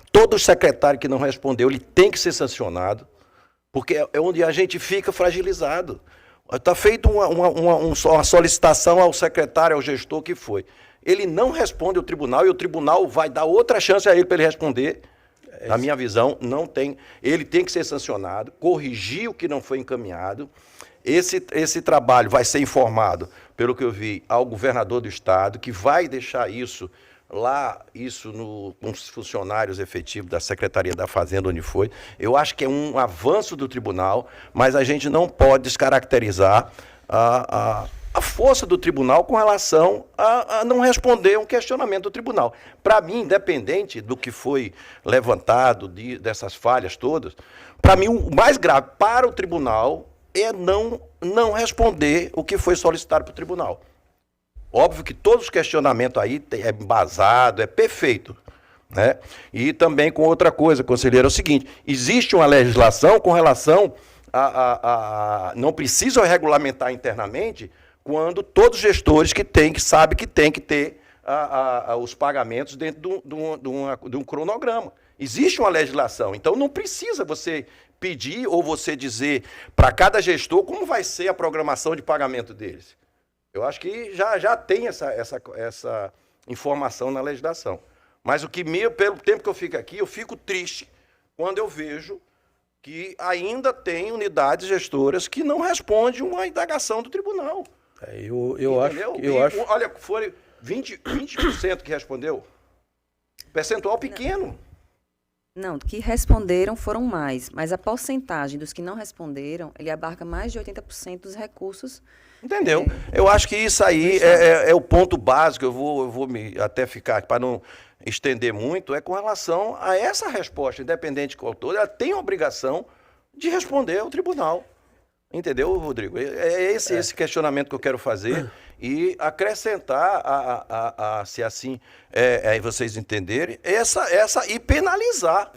Todo secretário que não respondeu, ele tem que ser sancionado, porque é onde a gente fica fragilizado. Está feita uma solicitação ao secretário, ao gestor que foi. Ele não responde ao tribunal e o tribunal vai dar outra chance a ele para ele responder. Na minha visão, não tem. Ele tem que ser sancionado, corrigir o que não foi encaminhado. Esse trabalho vai ser informado, pelo que eu vi, ao governador do estado, que vai deixar isso com os funcionários efetivos da Secretaria da Fazenda, onde foi. Eu acho que é um avanço do tribunal, mas a gente não pode descaracterizar a força do tribunal com relação a não responder um questionamento do tribunal. Para mim, independente do que foi levantado, dessas falhas todas, para mim o mais grave para o tribunal é não responder o que foi solicitado para o tribunal. Óbvio que todos os questionamentos aí é embasado, é perfeito, né? E também com outra coisa, conselheiro, é o seguinte, existe uma legislação com relação não precisa regulamentar internamente quando todos os gestores que sabem que tem que ter os pagamentos dentro de um cronograma. Existe uma legislação, então não precisa você pedir ou você dizer para cada gestor como vai ser a programação de pagamento deles. Eu acho que já tem essa informação na legislação. Mas pelo tempo que eu fico aqui, eu fico triste quando eu vejo que ainda tem unidades gestoras que não respondem uma indagação do tribunal. Eu acho. Olha, foram 20% que respondeu. Percentual pequeno. Não, que responderam foram mais, mas a porcentagem dos que não responderam, ele abarca mais de 80% dos recursos. Entendeu? Eu acho que isso aí é o ponto básico. Eu vou me até ficar, para não estender muito, é com relação a essa resposta, independente de qual for, ela tem a obrigação de responder ao tribunal. Entendeu, Rodrigo? É esse questionamento que eu quero fazer e acrescentar, se assim vocês entenderem, e penalizar.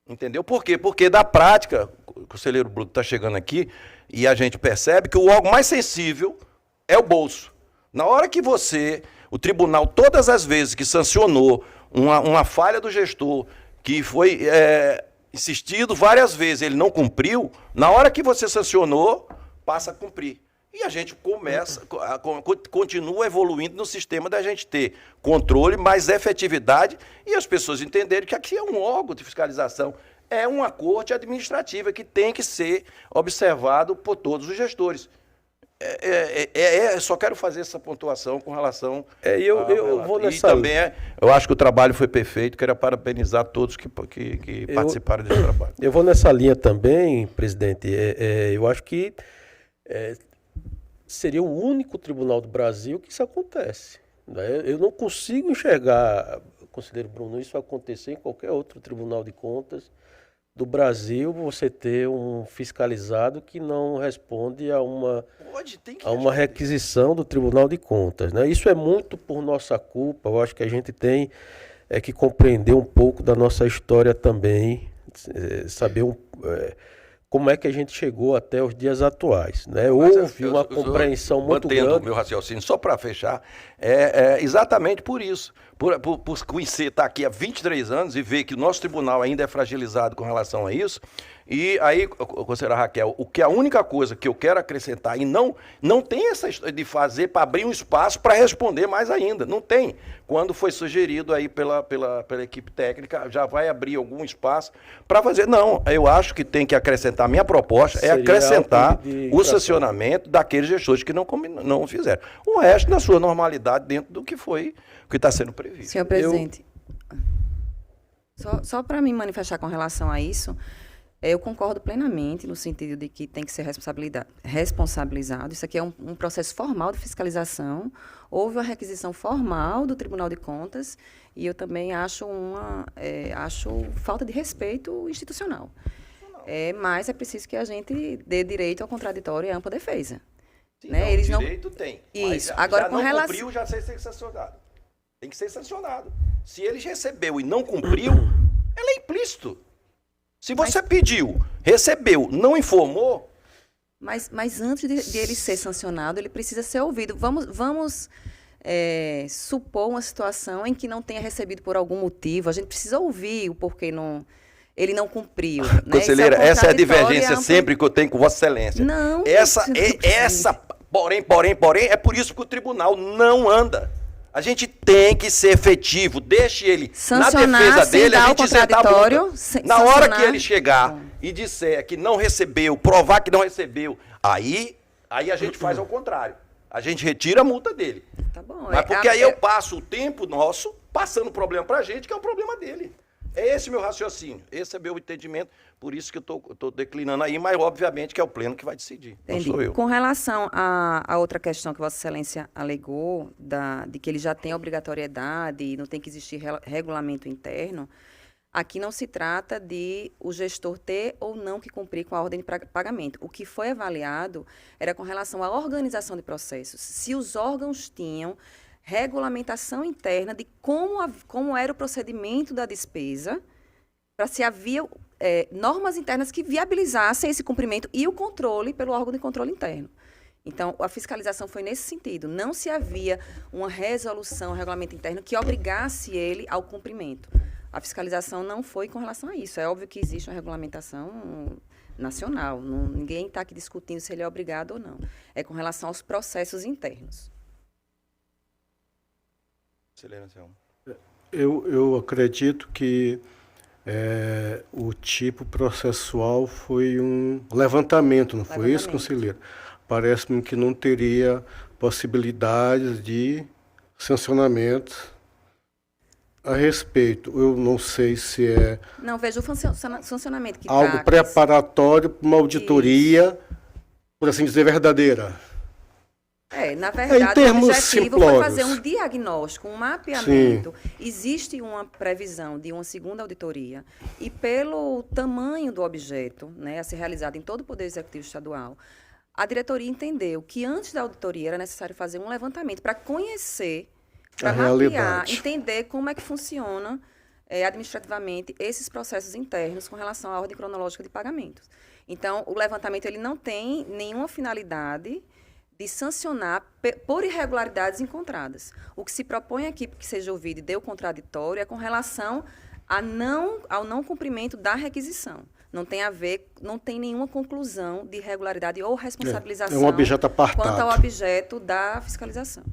Entendeu? Por quê? Porque da prática, o conselheiro Bruto está chegando aqui e a gente percebe que o órgão mais sensível é o bolso. Na hora que o tribunal, todas as vezes que sancionou uma falha do gestor, que foi insistido várias vezes, ele não cumpriu, na hora que você sancionou, passa a cumprir. E a gente continua evoluindo no sistema da gente ter controle, mais efetividade e as pessoas entenderem que aqui é um órgão de fiscalização, é uma corte administrativa que tem que ser observado por todos os gestores. Só quero fazer essa pontuação com relação eu vou nessa e também eu acho que o trabalho foi perfeito, quero parabenizar todos que participaram desse trabalho. Eu vou nessa linha também, presidente. Eu acho que seria o único tribunal do Brasil que isso acontece, né? Eu não consigo enxergar, conselheiro Bruno, isso acontecer em qualquer outro tribunal de contas do Brasil, você ter um fiscalizado que não responde a uma requisição do Tribunal de Contas, né? Isso é muito por nossa culpa. Eu acho que a gente tem que compreender um pouco da nossa história também, saber como é que a gente chegou até os dias atuais, né? Houve uma compreensão muito grande. Mantendo o meu raciocínio, só para fechar, exatamente por isso. Por conhecer, estar aqui há 23 anos e ver que o nosso tribunal ainda é fragilizado com relação a isso. E aí, conselheira Raquel, a única coisa que eu quero acrescentar, e não tem essa história de fazer para abrir um espaço para responder mais ainda. Não tem. Quando foi sugerido aí pela equipe técnica, já vai abrir algum espaço para fazer. Não, eu acho que tem que acrescentar. A minha proposta é acrescentar o sancionamento daqueles gestores que não fizeram. O resto, na sua normalidade, dentro do que está sendo previsto. Senhor presidente, só para me manifestar com relação a isso, eu concordo plenamente no sentido de que tem que ser responsabilizado. Isso aqui é um processo formal de fiscalização. Houve uma requisição formal do Tribunal de Contas e eu também acho falta de respeito institucional. Mas é preciso que a gente dê direito ao contraditório e à ampla defesa. Sim, né? Eles direito tem. Isso. Mas Agora, já com não relação... cumpriu, já tem que ser sancionado. Tem que ser sancionado. Se ele recebeu e não cumpriu, ela é implícito. Se você pediu, recebeu, não informou... Mas antes de ele ser sancionado, ele precisa ser ouvido. Vamos supor uma situação em que não tenha recebido por algum motivo. A gente precisa ouvir o porquê ele não cumpriu. Né? Conselheira, essa é a divergência sempre que eu tenho com Vossa Excelência. Não. Porém, é por isso que o tribunal não anda. A gente tem que ser efetivo. Deixe ele sancionar, na defesa dele, a gente sentar a bunda. Na hora que ele chegar e disser que não recebeu, provar que não recebeu, aí a gente faz ao contrário. A gente retira a multa dele. Tá bom. Mas porque aí eu passo o tempo nosso passando o problema pra gente, que é o problema dele. É esse meu raciocínio, esse é meu entendimento, por isso que eu estou declinando aí, mas obviamente que é o pleno que vai decidir, Entendi. Não sou eu. Com relação à outra questão que Vossa Excelência alegou, de que ele já tem obrigatoriedade e não tem que existir regulamento interno, aqui não se trata de o gestor ter ou não que cumprir com a ordem de pagamento. O que foi avaliado era com relação à organização de processos. Se os órgãos tinham regulamentação interna de como era o procedimento da despesa, para se havia normas internas que viabilizassem esse cumprimento e o controle pelo órgão de controle interno. Então, a fiscalização foi nesse sentido. Não se havia uma resolução, um regulamento interno que obrigasse ele ao cumprimento. A fiscalização não foi com relação a isso. É óbvio que existe uma regulamentação nacional. Ninguém está aqui discutindo se ele é obrigado ou não. É com relação aos processos internos. Eu acredito que o tipo processual foi um levantamento, não foi isso, conselheiro? Parece-me que não teria possibilidades de sancionamento a respeito. Eu não sei se é Não, veja o funcionamento que algo tá, preparatório para uma auditoria, por assim dizer, verdadeira. Na Em verdade, o termos objetivo foi simplórios. fazer um diagnóstico, um mapeamento. Existe uma previsão de uma segunda auditoria e pelo tamanho do objeto, né, a ser realizado em todo o Poder Executivo Estadual, a diretoria entendeu que antes da auditoria era necessário fazer um levantamento para conhecer, para mapear, realidade. entender como é que funciona administrativamente esses processos internos com relação à ordem cronológica de pagamentos. Então, o levantamento ele não tem nenhuma finalidade de sancionar por irregularidades encontradas. O que se propõe aqui que seja ouvido e dê o contraditório é com relação ao não cumprimento da requisição. Não tem a ver, não tem nenhuma conclusão de irregularidade ou responsabilização É um objeto apartado. quanto ao objeto da fiscalização.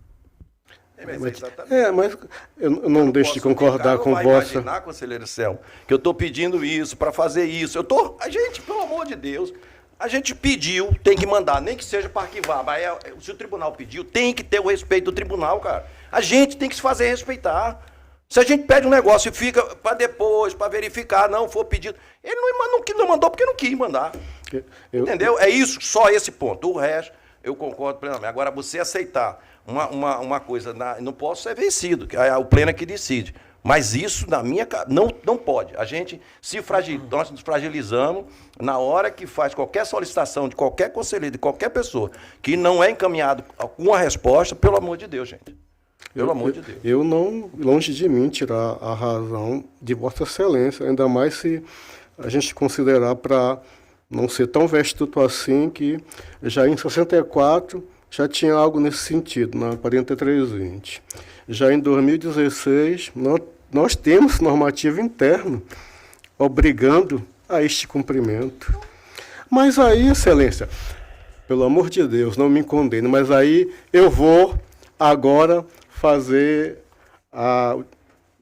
Mas eu não deixo de concordar com vossa... imaginar, conselheiro Selmo, que eu estou pedindo isso para fazer isso. A gente, pelo amor de Deus, a gente pediu, tem que mandar, nem que seja para arquivar. Mas se o tribunal pediu, tem que ter o respeito do tribunal, cara. A gente tem que se fazer respeitar. Se a gente pede um negócio e fica para depois, para verificar, não for pedido. Ele não mandou porque não quis mandar. Entendeu? É isso, só esse ponto. O resto, eu concordo plenamente. Agora, você aceitar uma coisa, não posso ser vencido, que é o pleno que decide. Mas isso, na minha não pode. A gente nós nos fragilizamos na hora que faz qualquer solicitação de qualquer conselheiro, de qualquer pessoa, que não é encaminhado com a resposta, pelo amor de Deus, gente. Pelo amor de Deus. Eu não, longe de mim, tirar a razão de Vossa Excelência, ainda mais se a gente considerar para não ser tão vestuto assim, que já em 64 já tinha algo nesse sentido, na 4320. Já em 2016, nós temos normativo interno obrigando a este cumprimento. Mas aí, Excelência, pelo amor de Deus, não me condene, mas aí eu vou agora fazer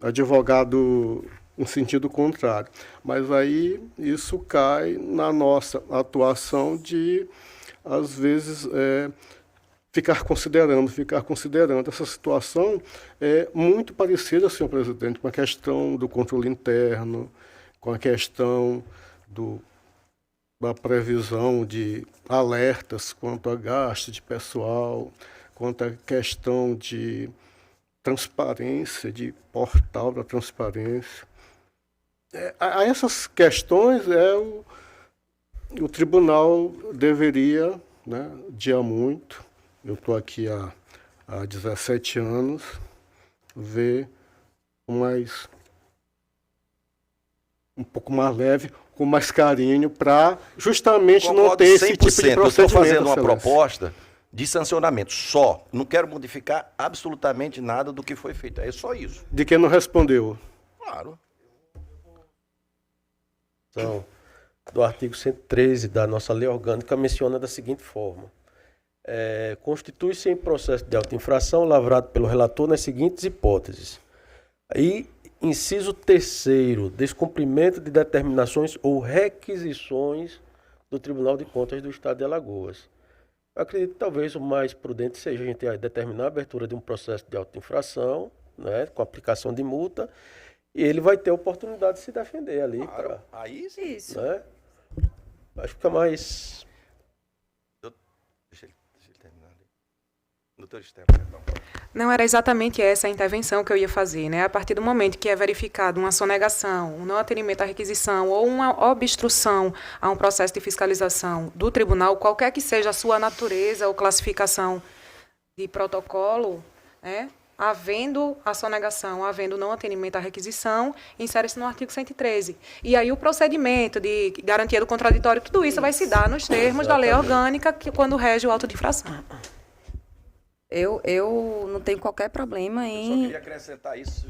advogado em sentido contrário. Mas aí isso cai na nossa atuação de, às vezes, ficar considerando. Essa situação é muito parecida, senhor presidente, com a questão do controle interno, com a questão da previsão de alertas quanto a gasto de pessoal, quanto à questão de transparência, de portal da transparência. A essas questões o tribunal deveria, né, adiar muito. Eu estou aqui há 17 anos, ver um pouco mais leve, com mais carinho, para justamente não ter esse tipo de procedimento. Eu estou fazendo uma proposta de sancionamento só. Não quero modificar absolutamente nada do que foi feito. É só isso. De quem não respondeu? Claro. Então, do artigo 113 da nossa lei orgânica menciona da seguinte forma. Constitui-se em processo de auto-infração lavrado pelo relator nas seguintes hipóteses. Aí, inciso 3º, descumprimento de determinações ou requisições do Tribunal de Contas do Estado de Alagoas. Eu acredito que talvez o mais prudente seja a gente determinar a abertura de um processo de auto-infração, né, com aplicação de multa, e ele vai ter a oportunidade de se defender ali. Claro. Aí sim. Isso. Né? Acho que fica mais... Deixa ele terminar ali. Doutor Esteban, perdão. Não era exatamente essa a intervenção que eu ia fazer, né? A partir do momento que é verificado uma sonegação, um não atendimento à requisição ou uma obstrução a um processo de fiscalização do tribunal, qualquer que seja a sua natureza ou classificação de protocolo, né? Havendo a sonegação, havendo não atendimento à requisição, insere-se no artigo 113. E aí o procedimento de garantia do contraditório, tudo isso vai se dar nos termos da lei orgânica quando rege o auto de infração. Eu não tenho qualquer problema Eu só em queria acrescentar isso.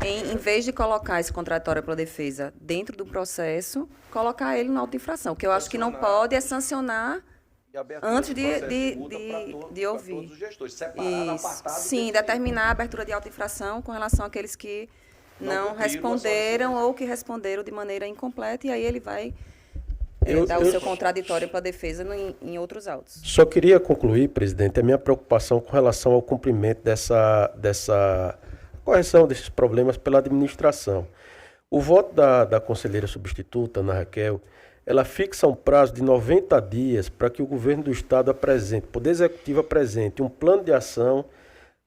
em vez de colocar esse contraditório pela defesa dentro do processo, colocar ele na auto-infração. O que eu acho que não pode é sancionar antes de ouvir. Todos os gestores, separar, apartado, sim, determinar a abertura de auto-infração com relação àqueles que não responderam ou que responderam de maneira incompleta, e aí ele vai Eu- dar o eu- seu contraditório para a defesa em outros autos. Só queria concluir, presidente, a minha preocupação com relação ao cumprimento dessa correção desses problemas pela administração. O voto da conselheira substituta, Ana Raquel, ela fixa um prazo de 90 dias para que o governo do Estado apresente, o Poder Executivo apresente um plano de ação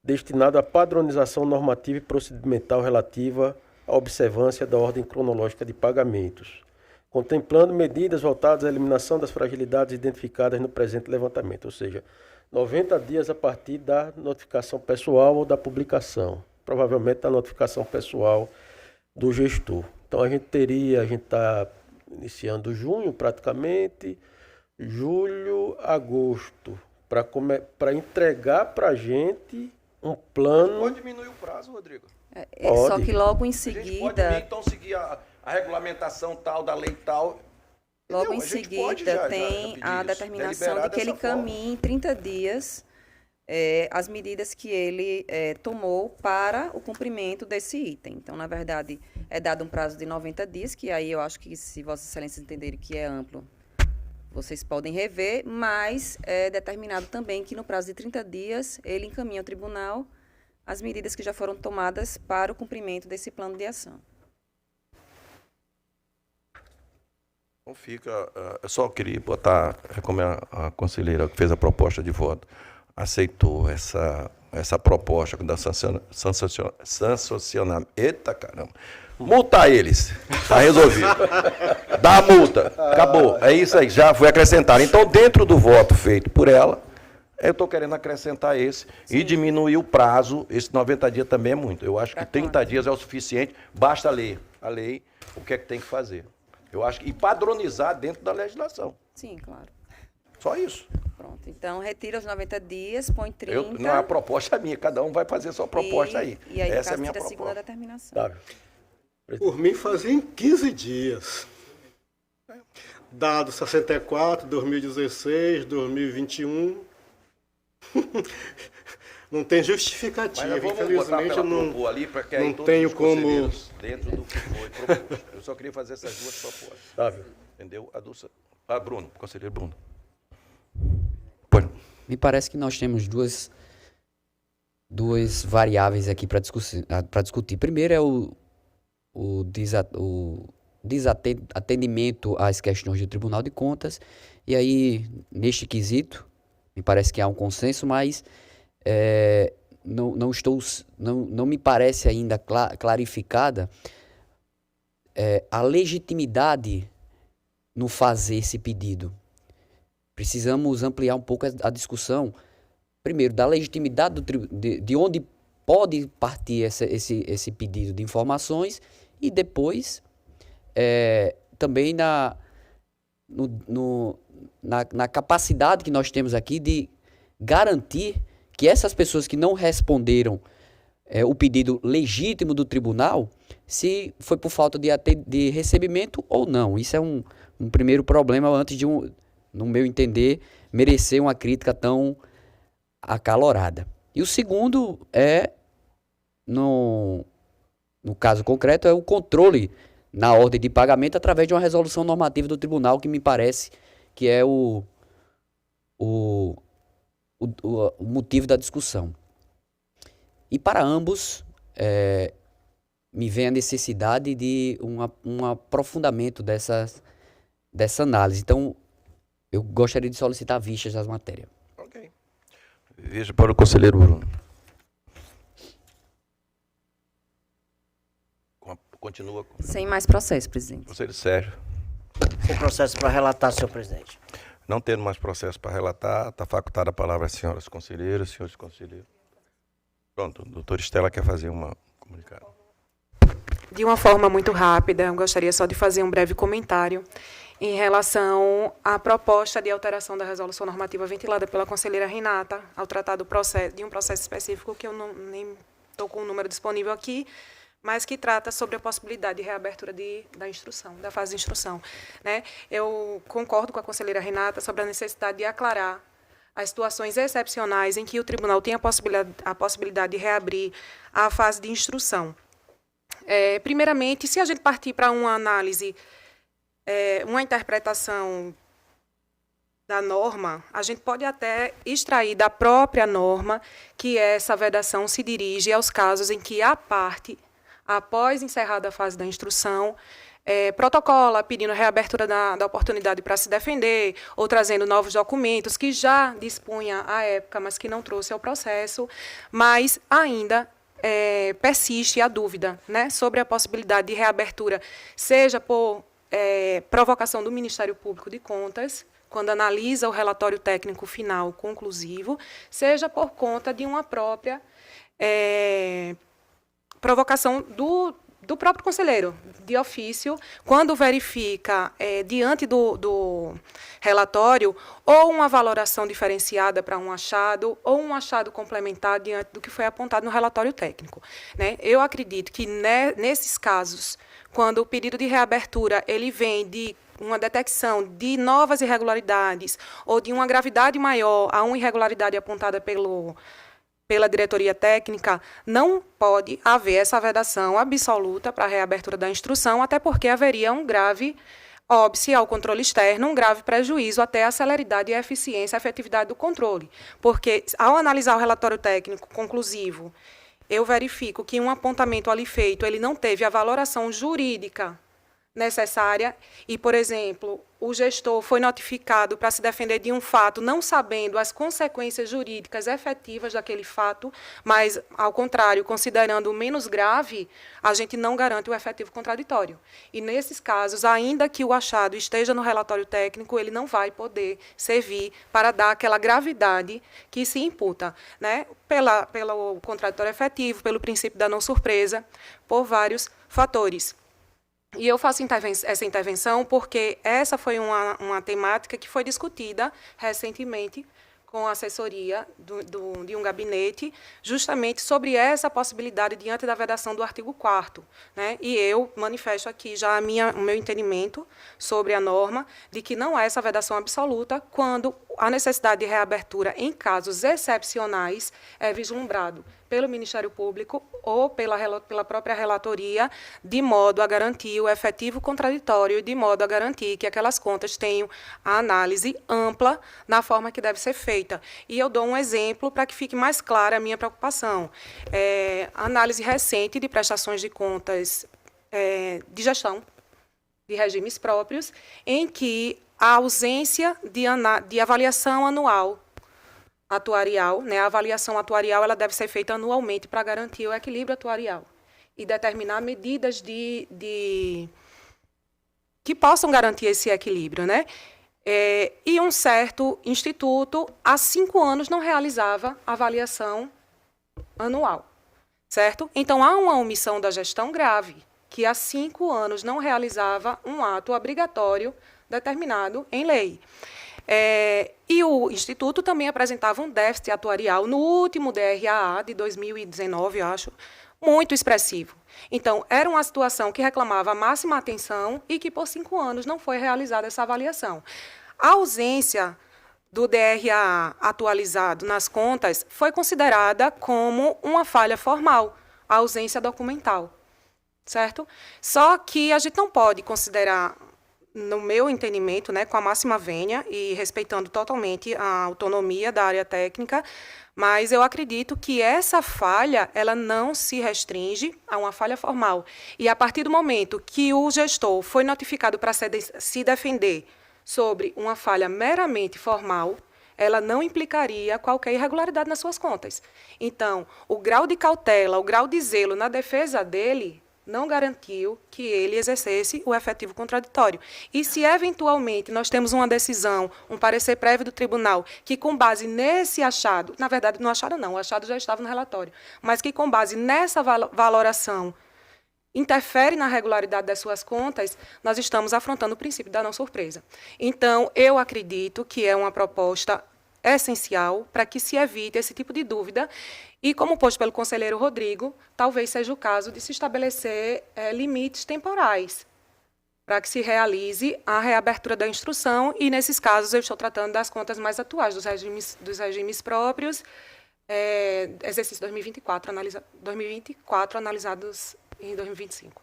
destinado à padronização normativa e procedimental relativa à observância da ordem cronológica de pagamentos, contemplando medidas voltadas à eliminação das fragilidades identificadas no presente levantamento, ou seja, 90 dias a partir da notificação pessoal ou da publicação, provavelmente da notificação pessoal do gestor. Então a gente está iniciando junho praticamente, julho, agosto, para entregar para a gente um plano. Pode diminuir o prazo, Rodrigo. Só que logo em A gente pode seguida, então seguir a regulamentação tal, da lei tal. logo Entendeu? em A gente seguida pode já tem pedir a isso, determinação deliberar de que ele dessa forma. caminhe em 30 dias as medidas que ele tomou para o cumprimento desse item. Então, na verdade, é dado um prazo de 90 dias, que aí eu acho que, se Vossas Excelências entenderem que é amplo, vocês podem rever, mas é determinado também que no prazo de 30 dias ele encaminha ao tribunal as medidas que já foram tomadas para o cumprimento desse plano de ação. Então fica. Eu só queria botar, como a conselheira que fez a proposta de voto aceitou essa proposta da sancionamento. Eita caramba! Multar eles. Está resolvido. Dá a multa. Acabou. É isso aí. Já foi acrescentado. Então, dentro do voto feito por ela, eu estou querendo acrescentar esse e diminuir o prazo. Esse 90 dias também é muito. Eu acho que 30 dias é o suficiente. Basta ler a lei, o que é que tem que fazer. Eu acho que, e padronizar dentro da legislação. Sim, claro. Só isso. Pronto. Então, retira os 90 dias, põe 30. Não é a proposta minha, cada um vai fazer sua proposta aí. E aí, Essa é a caso minha tira a segunda proposta. determinação. Sabe? Por mim, fazia em 15 dias. Dado 64, 2016, 2021. Não tem Mas justificativa. nós vamos botar Infelizmente, pela eu não, propor ali, para que aí não todos tenho os como... conselheiros, dentro do que foi proposto. Eu só queria fazer essas duas propostas. Sabe? Entendeu? Bruno, conselheiro Bruno. Pois. Me parece que nós temos duas variáveis aqui para discutir. Primeiro é o desatendimento às questões do Tribunal de Contas. E aí, neste quesito, me parece que há um consenso, mas não me parece ainda clarificada a legitimidade no fazer esse pedido. Precisamos ampliar um pouco a discussão, primeiro, da legitimidade de onde pode partir esse pedido de informações e depois também na capacidade que nós temos aqui de garantir que essas pessoas que não responderam o pedido legítimo do tribunal, se foi por falta de recebimento ou não. Isso é um primeiro problema antes de, no meu entender, merecer uma crítica tão acalorada. E o segundo no caso concreto, é o controle na ordem de pagamento através de uma resolução normativa do tribunal, que me parece que é o motivo da discussão. E para ambos, me vem a necessidade de um aprofundamento dessa análise. Então, eu gostaria de solicitar vistas das matérias. Ok. Veja para o conselheiro Bruno. Continua. Sem mais processo, presidente. Conselheiro Sérgio. Sem processo para relatar, senhor presidente. Não tendo mais processo para relatar, está facultada a palavra às senhoras conselheiras, senhores conselheiros. Pronto, a doutora Estela quer fazer uma comunicado. De uma forma muito rápida, eu gostaria só de fazer um breve comentário em relação à proposta de alteração da resolução normativa ventilada pela conselheira Renata, ao tratar de um processo específico que eu nem estou com o número disponível aqui, mas que trata sobre a possibilidade de reabertura da instrução, da fase de instrução. Né? Eu concordo com a conselheira Renata sobre a necessidade de aclarar as situações excepcionais em que o tribunal tem a possibilidade de reabrir a fase de instrução. Primeiramente, se a gente partir para uma análise, uma interpretação da norma, a gente pode até extrair da própria norma que essa vedação se dirige aos casos em que a parte, após encerrada a fase da instrução, protocola pedindo reabertura da oportunidade para se defender ou trazendo novos documentos que já dispunha à época, mas que não trouxe ao processo, mas ainda persiste a dúvida, né, sobre a possibilidade de reabertura, seja por provocação do Ministério Público de Contas, quando analisa o relatório técnico final conclusivo, seja por conta de uma própria provocação do próprio conselheiro, de ofício, quando verifica, diante do relatório, ou uma valoração diferenciada para um achado, ou um achado complementar diante do que foi apontado no relatório técnico, né? Eu acredito que, nesses casos, quando o pedido de reabertura ele vem de uma detecção de novas irregularidades ou de uma gravidade maior a uma irregularidade apontada pela diretoria técnica, não pode haver essa vedação absoluta para a reabertura da instrução, até porque haveria um grave óbice ao controle externo, um grave prejuízo até à celeridade e à eficiência e efetividade do controle. Porque, ao analisar o relatório técnico conclusivo, eu verifico que um apontamento ali feito ele não teve a valoração jurídica necessária e, por exemplo, o gestor foi notificado para se defender de um fato, não sabendo as consequências jurídicas efetivas daquele fato, mas, ao contrário, considerando o menos grave, a gente não garante o efetivo contraditório. E, nesses casos, ainda que o achado esteja no relatório técnico, ele não vai poder servir para dar aquela gravidade que se imputa, né, pelo contraditório efetivo, pelo princípio da não surpresa, por vários fatores. E eu faço essa intervenção porque essa foi uma temática que foi discutida recentemente com a assessoria de um gabinete, justamente sobre essa possibilidade diante da vedação do artigo 4º, né? E eu manifesto aqui já o meu entendimento sobre a norma de que não há essa vedação absoluta quando a necessidade de reabertura em casos excepcionais é vislumbrado pelo Ministério Público ou pela própria relatoria, de modo a garantir o efetivo contraditório e de modo a garantir que aquelas contas tenham a análise ampla na forma que deve ser feita. E eu dou um exemplo para que fique mais clara a minha preocupação. Análise recente de prestações de contas de gestão, de regimes próprios, em que a ausência de avaliação anual atuarial, né? A avaliação atuarial ela deve ser feita anualmente para garantir o equilíbrio atuarial e determinar medidas que possam garantir esse equilíbrio, né? E um certo instituto, há 5 anos, não realizava avaliação anual, certo? Então, há uma omissão da gestão grave, que há 5 anos não realizava um ato obrigatório determinado em lei. E o Instituto também apresentava um déficit atuarial no último DRAA de 2019, eu acho, muito expressivo. Então, era uma situação que reclamava a máxima atenção e que, por 5 anos, não foi realizada essa avaliação. A ausência do DRAA atualizado nas contas foi considerada como uma falha formal, a ausência documental, certo? Só que a gente não pode considerar, no meu entendimento, né, com a máxima vênia e respeitando totalmente a autonomia da área técnica, mas eu acredito que essa falha ela não se restringe a uma falha formal. E, a partir do momento que o gestor foi notificado para se defender sobre uma falha meramente formal, ela não implicaria qualquer irregularidade nas suas contas. Então, o grau de cautela, o grau de zelo na defesa dele não garantiu que ele exercesse o efetivo contraditório. E se, eventualmente, nós temos uma decisão, um parecer prévio do tribunal, que, com base nesse achado, na verdade, no achado não, o achado já estava no relatório, mas que, com base nessa valoração, interfere na regularidade das suas contas, nós estamos afrontando o princípio da não surpresa. Então, eu acredito que é uma proposta essencial para que se evite esse tipo de dúvida e, como posto pelo conselheiro Rodrigo, talvez seja o caso de se estabelecer limites temporais para que se realize a reabertura da instrução e, nesses casos, eu estou tratando das contas mais atuais, dos regimes próprios, exercício 2024 analisados em 2025.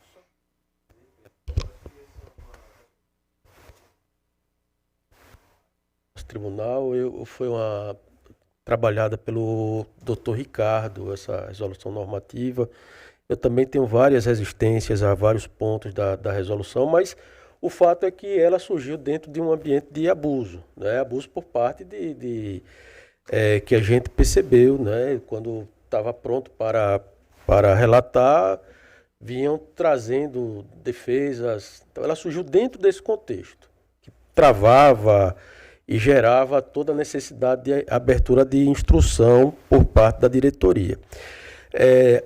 O tribunal foi uma trabalhada pelo Dr. Ricardo, essa resolução normativa. Eu também tenho várias resistências a vários pontos da resolução, mas o fato é que ela surgiu dentro de um ambiente de abuso, né? Abuso por parte que a gente percebeu, né? Quando estava pronto para relatar, vinham trazendo defesas. Então ela surgiu dentro desse contexto, que travava e gerava toda a necessidade de abertura de instrução por parte da diretoria.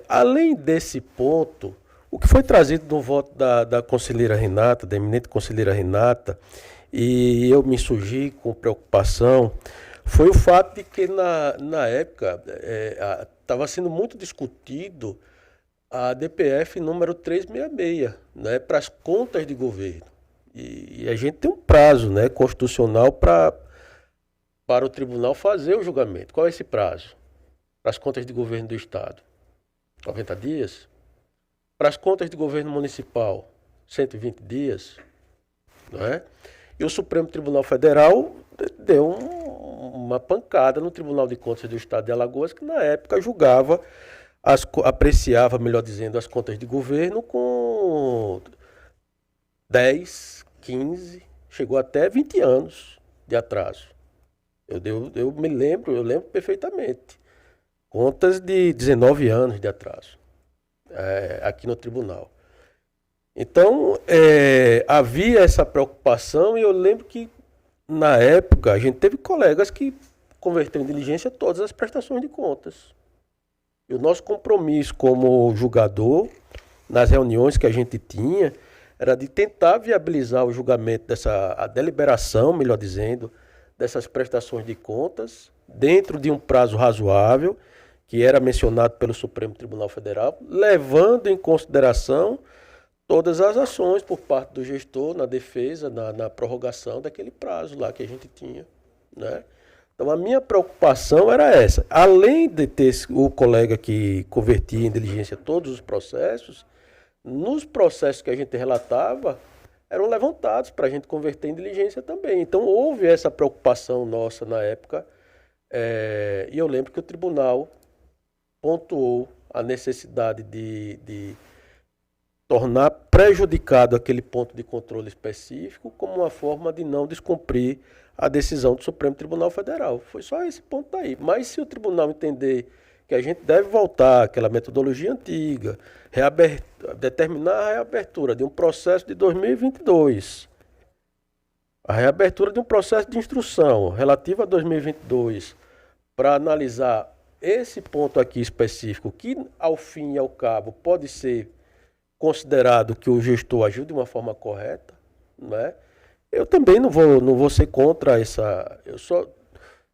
Além desse ponto, o que foi trazido no voto da conselheira Renata, da eminente conselheira Renata, e eu me insurgi com preocupação, foi o fato de que na época estava sendo muito discutido a DPF número 366, né, para as contas de governo. E a gente tem um prazo, né, constitucional para o tribunal fazer o julgamento. Qual é esse prazo? Para as contas de governo do Estado, 90 dias. Para as contas de governo municipal, 120 dias. Não é? E o Supremo Tribunal Federal deu uma pancada no Tribunal de Contas do Estado de Alagoas, que na época julgava, apreciava, melhor dizendo, as contas de governo com 10, 15, chegou até 20 anos de atraso. Eu lembro perfeitamente. Contas de 19 anos de atraso aqui no tribunal. Então, havia essa preocupação e eu lembro que, na época, a gente teve colegas que converteram em diligência todas as prestações de contas. E o nosso compromisso como julgador, nas reuniões que a gente tinha, era de tentar viabilizar o julgamento a deliberação, melhor dizendo, dessas prestações de contas, dentro de um prazo razoável, que era mencionado pelo Supremo Tribunal Federal, levando em consideração todas as ações por parte do gestor na defesa, na prorrogação daquele prazo lá que a gente tinha, né? Então a minha preocupação era essa. Além de ter o colega que convertia em diligência todos os processos, nos processos que a gente relatava, eram levantados para a gente converter em diligência também. Então houve essa preocupação nossa na época, e eu lembro que o tribunal pontuou a necessidade de tornar prejudicado aquele ponto de controle específico como uma forma de não descumprir a decisão do Supremo Tribunal Federal. Foi só esse ponto aí. Mas se o tribunal entender que a gente deve voltar àquela metodologia antiga, determinar a reabertura de um processo de 2022, a reabertura de um processo de instrução relativo a 2022, para analisar esse ponto aqui específico, que ao fim e ao cabo pode ser considerado que o gestor agiu de uma forma correta, né? Eu também não vou ser contra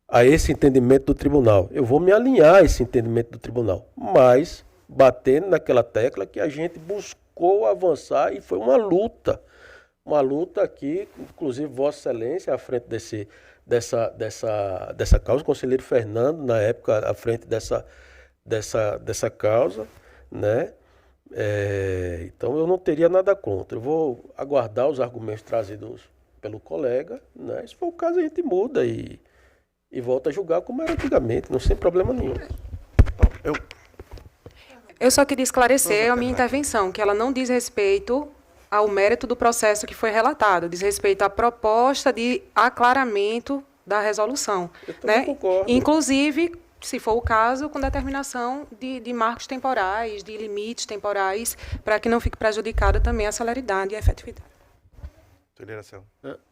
a esse entendimento do tribunal. Eu vou me alinhar a esse entendimento do tribunal, mas batendo naquela tecla que a gente buscou avançar e foi uma luta aqui, inclusive Vossa Excelência à frente dessa causa, o conselheiro Fernando na época à frente dessa causa, né? Então eu não teria nada contra. Eu vou aguardar os argumentos trazidos pelo colega, né? Se for o caso a gente muda e volta a julgar como era antigamente, não sem problema nenhum. Eu só queria esclarecer a minha intervenção, que ela não diz respeito ao mérito do processo que foi relatado, diz respeito à proposta de aclaramento da resolução, né? Concordo. Inclusive, se for o caso, com determinação de marcos temporais, de limites temporais, para que não fique prejudicada também a celeridade e a efetividade.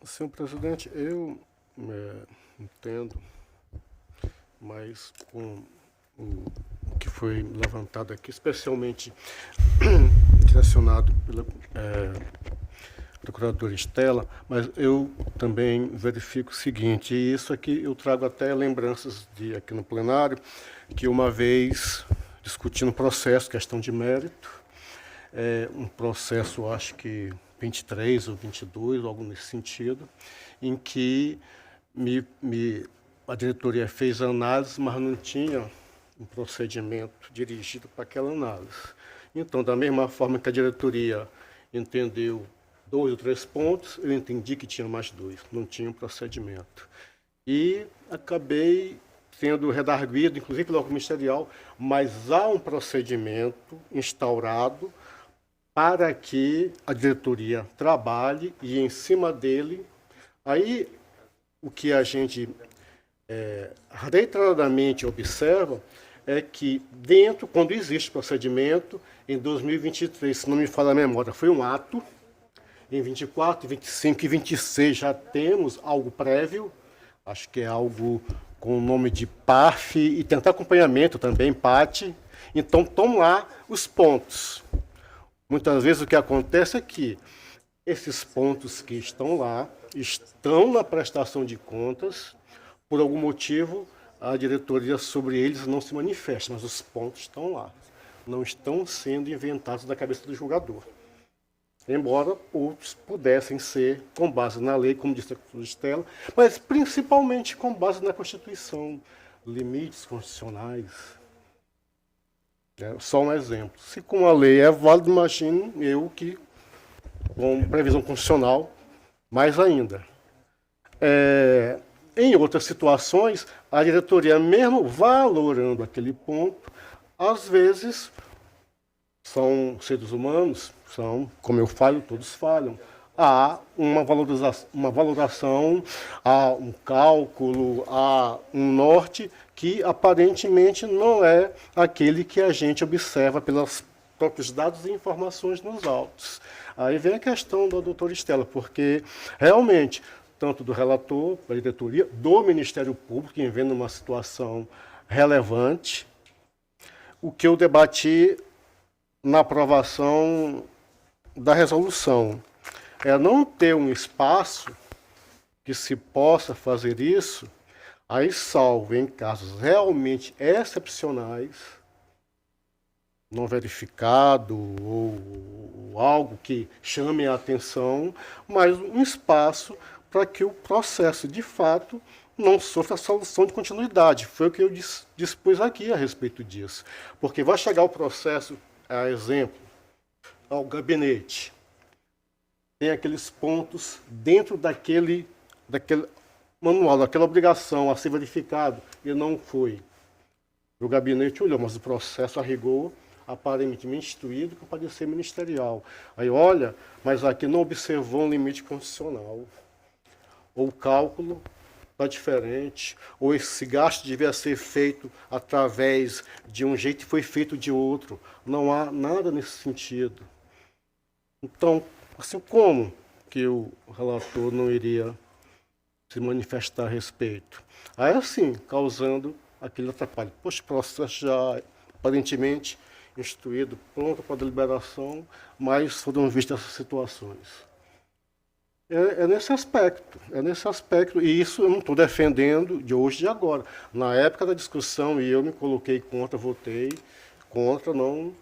Senhor presidente, eu entendo, mas com o que foi levantado aqui, especialmente direcionado pela procuradora Estela, mas eu também verifico o seguinte, e isso aqui eu trago até lembranças aqui no plenário, que uma vez discutindo um processo, questão de mérito, um processo, acho que 23 ou 22, algo nesse sentido, em que a diretoria fez a análise, mas não tinha um procedimento dirigido para aquela análise. Então, da mesma forma que a diretoria entendeu 2 ou 3 pontos, eu entendi que tinha mais 2, não tinha um procedimento. E acabei sendo redarguido, inclusive pelo órgão ministerial, mas há um procedimento instaurado para que a diretoria trabalhe e, em cima dele, aí o que a gente reiteradamente observa é que dentro, quando existe procedimento, em 2023, se não me falha a memória, foi um ato, em 24, 25 e 26 já temos algo prévio, acho que é algo com o nome de PAF e tentar acompanhamento também, PAT. Então, estão lá os pontos. Muitas vezes o que acontece é que esses pontos que estão lá estão na prestação de contas, por algum motivo a diretoria sobre eles não se manifesta, mas os pontos estão lá. Não estão sendo inventados da cabeça do julgador. Embora outros pudessem ser com base na lei, como disse a doutora Estela, mas principalmente com base na Constituição, limites constitucionais. Só um exemplo. Se com a lei é válido, imagino eu que com previsão constitucional, mais ainda. Em outras situações, a diretoria, mesmo valorando aquele ponto, às vezes são seres humanos, como eu falo, todos falham. Há uma valoração, há um cálculo, há um norte que aparentemente não é aquele que a gente observa pelos próprios dados e informações nos autos. Aí vem a questão da doutora Estela, porque realmente, tanto do relator, da diretoria, do Ministério Público, em vendo uma situação relevante, o que eu debati na aprovação da resolução é não ter um espaço que se possa fazer isso, aí salvo em casos realmente excepcionais, não verificado ou algo que chame a atenção, mas um espaço para que o processo, de fato, não sofra solução de continuidade. Foi o que eu dispus aqui a respeito disso. Porque vai chegar o processo, a exemplo, ao gabinete. Tem aqueles pontos dentro daquele manual, daquela obrigação a ser verificado, e não foi. O gabinete olhou, mas o processo a rigor, aparentemente instruído com parecer ministerial. Aí, olha, mas aqui não observou um limite constitucional. Ou o cálculo está diferente, ou esse gasto devia ser feito através de um jeito e foi feito de outro. Não há nada nesse sentido. Então, assim, como que o relator não iria se manifestar a respeito? Aí, assim, causando aquele atrapalho. Poxa, o processo já aparentemente instruído, pronto para deliberação, mas foram vistas essas situações. É nesse aspecto, e isso eu não estou defendendo de hoje e de agora. Na época da discussão, e eu me coloquei contra, votei contra, não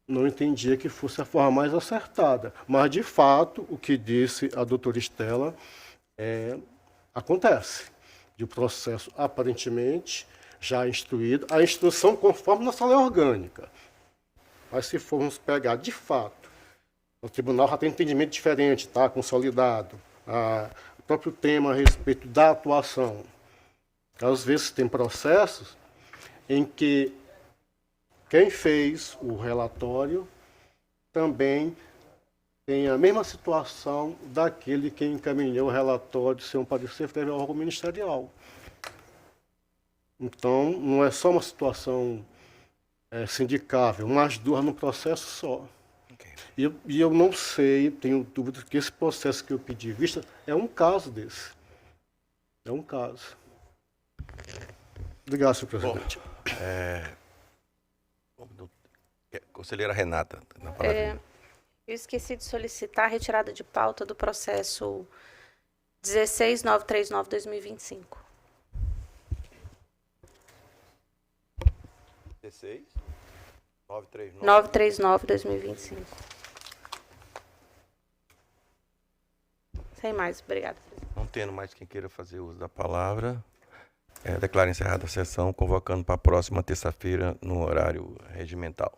entendia que fosse a forma mais acertada. Mas, de fato, o que disse a doutora Estela acontece. De processo, aparentemente, já instruído, a instrução conforme nossa lei orgânica. Mas, se formos pegar, de fato, o tribunal já tem entendimento diferente, está consolidado. O próprio tema a respeito da atuação. Às vezes tem processos em que quem fez o relatório também tem a mesma situação daquele que encaminhou o relatório sem um parecer prévio ao órgão ministerial. Então, não é só uma situação sindicável, mas duas no processo só. E eu não sei, tenho dúvida que esse processo que eu pedi vista é um caso desse. É um caso. Obrigado, senhor presidente. Conselheira Renata. Eu esqueci de solicitar a retirada de pauta do processo 16.939/2025. 16? 939/2025. Sem mais, obrigada. Não tendo mais quem queira fazer uso da palavra, declaro encerrada a sessão, convocando para a próxima terça-feira no horário regimental.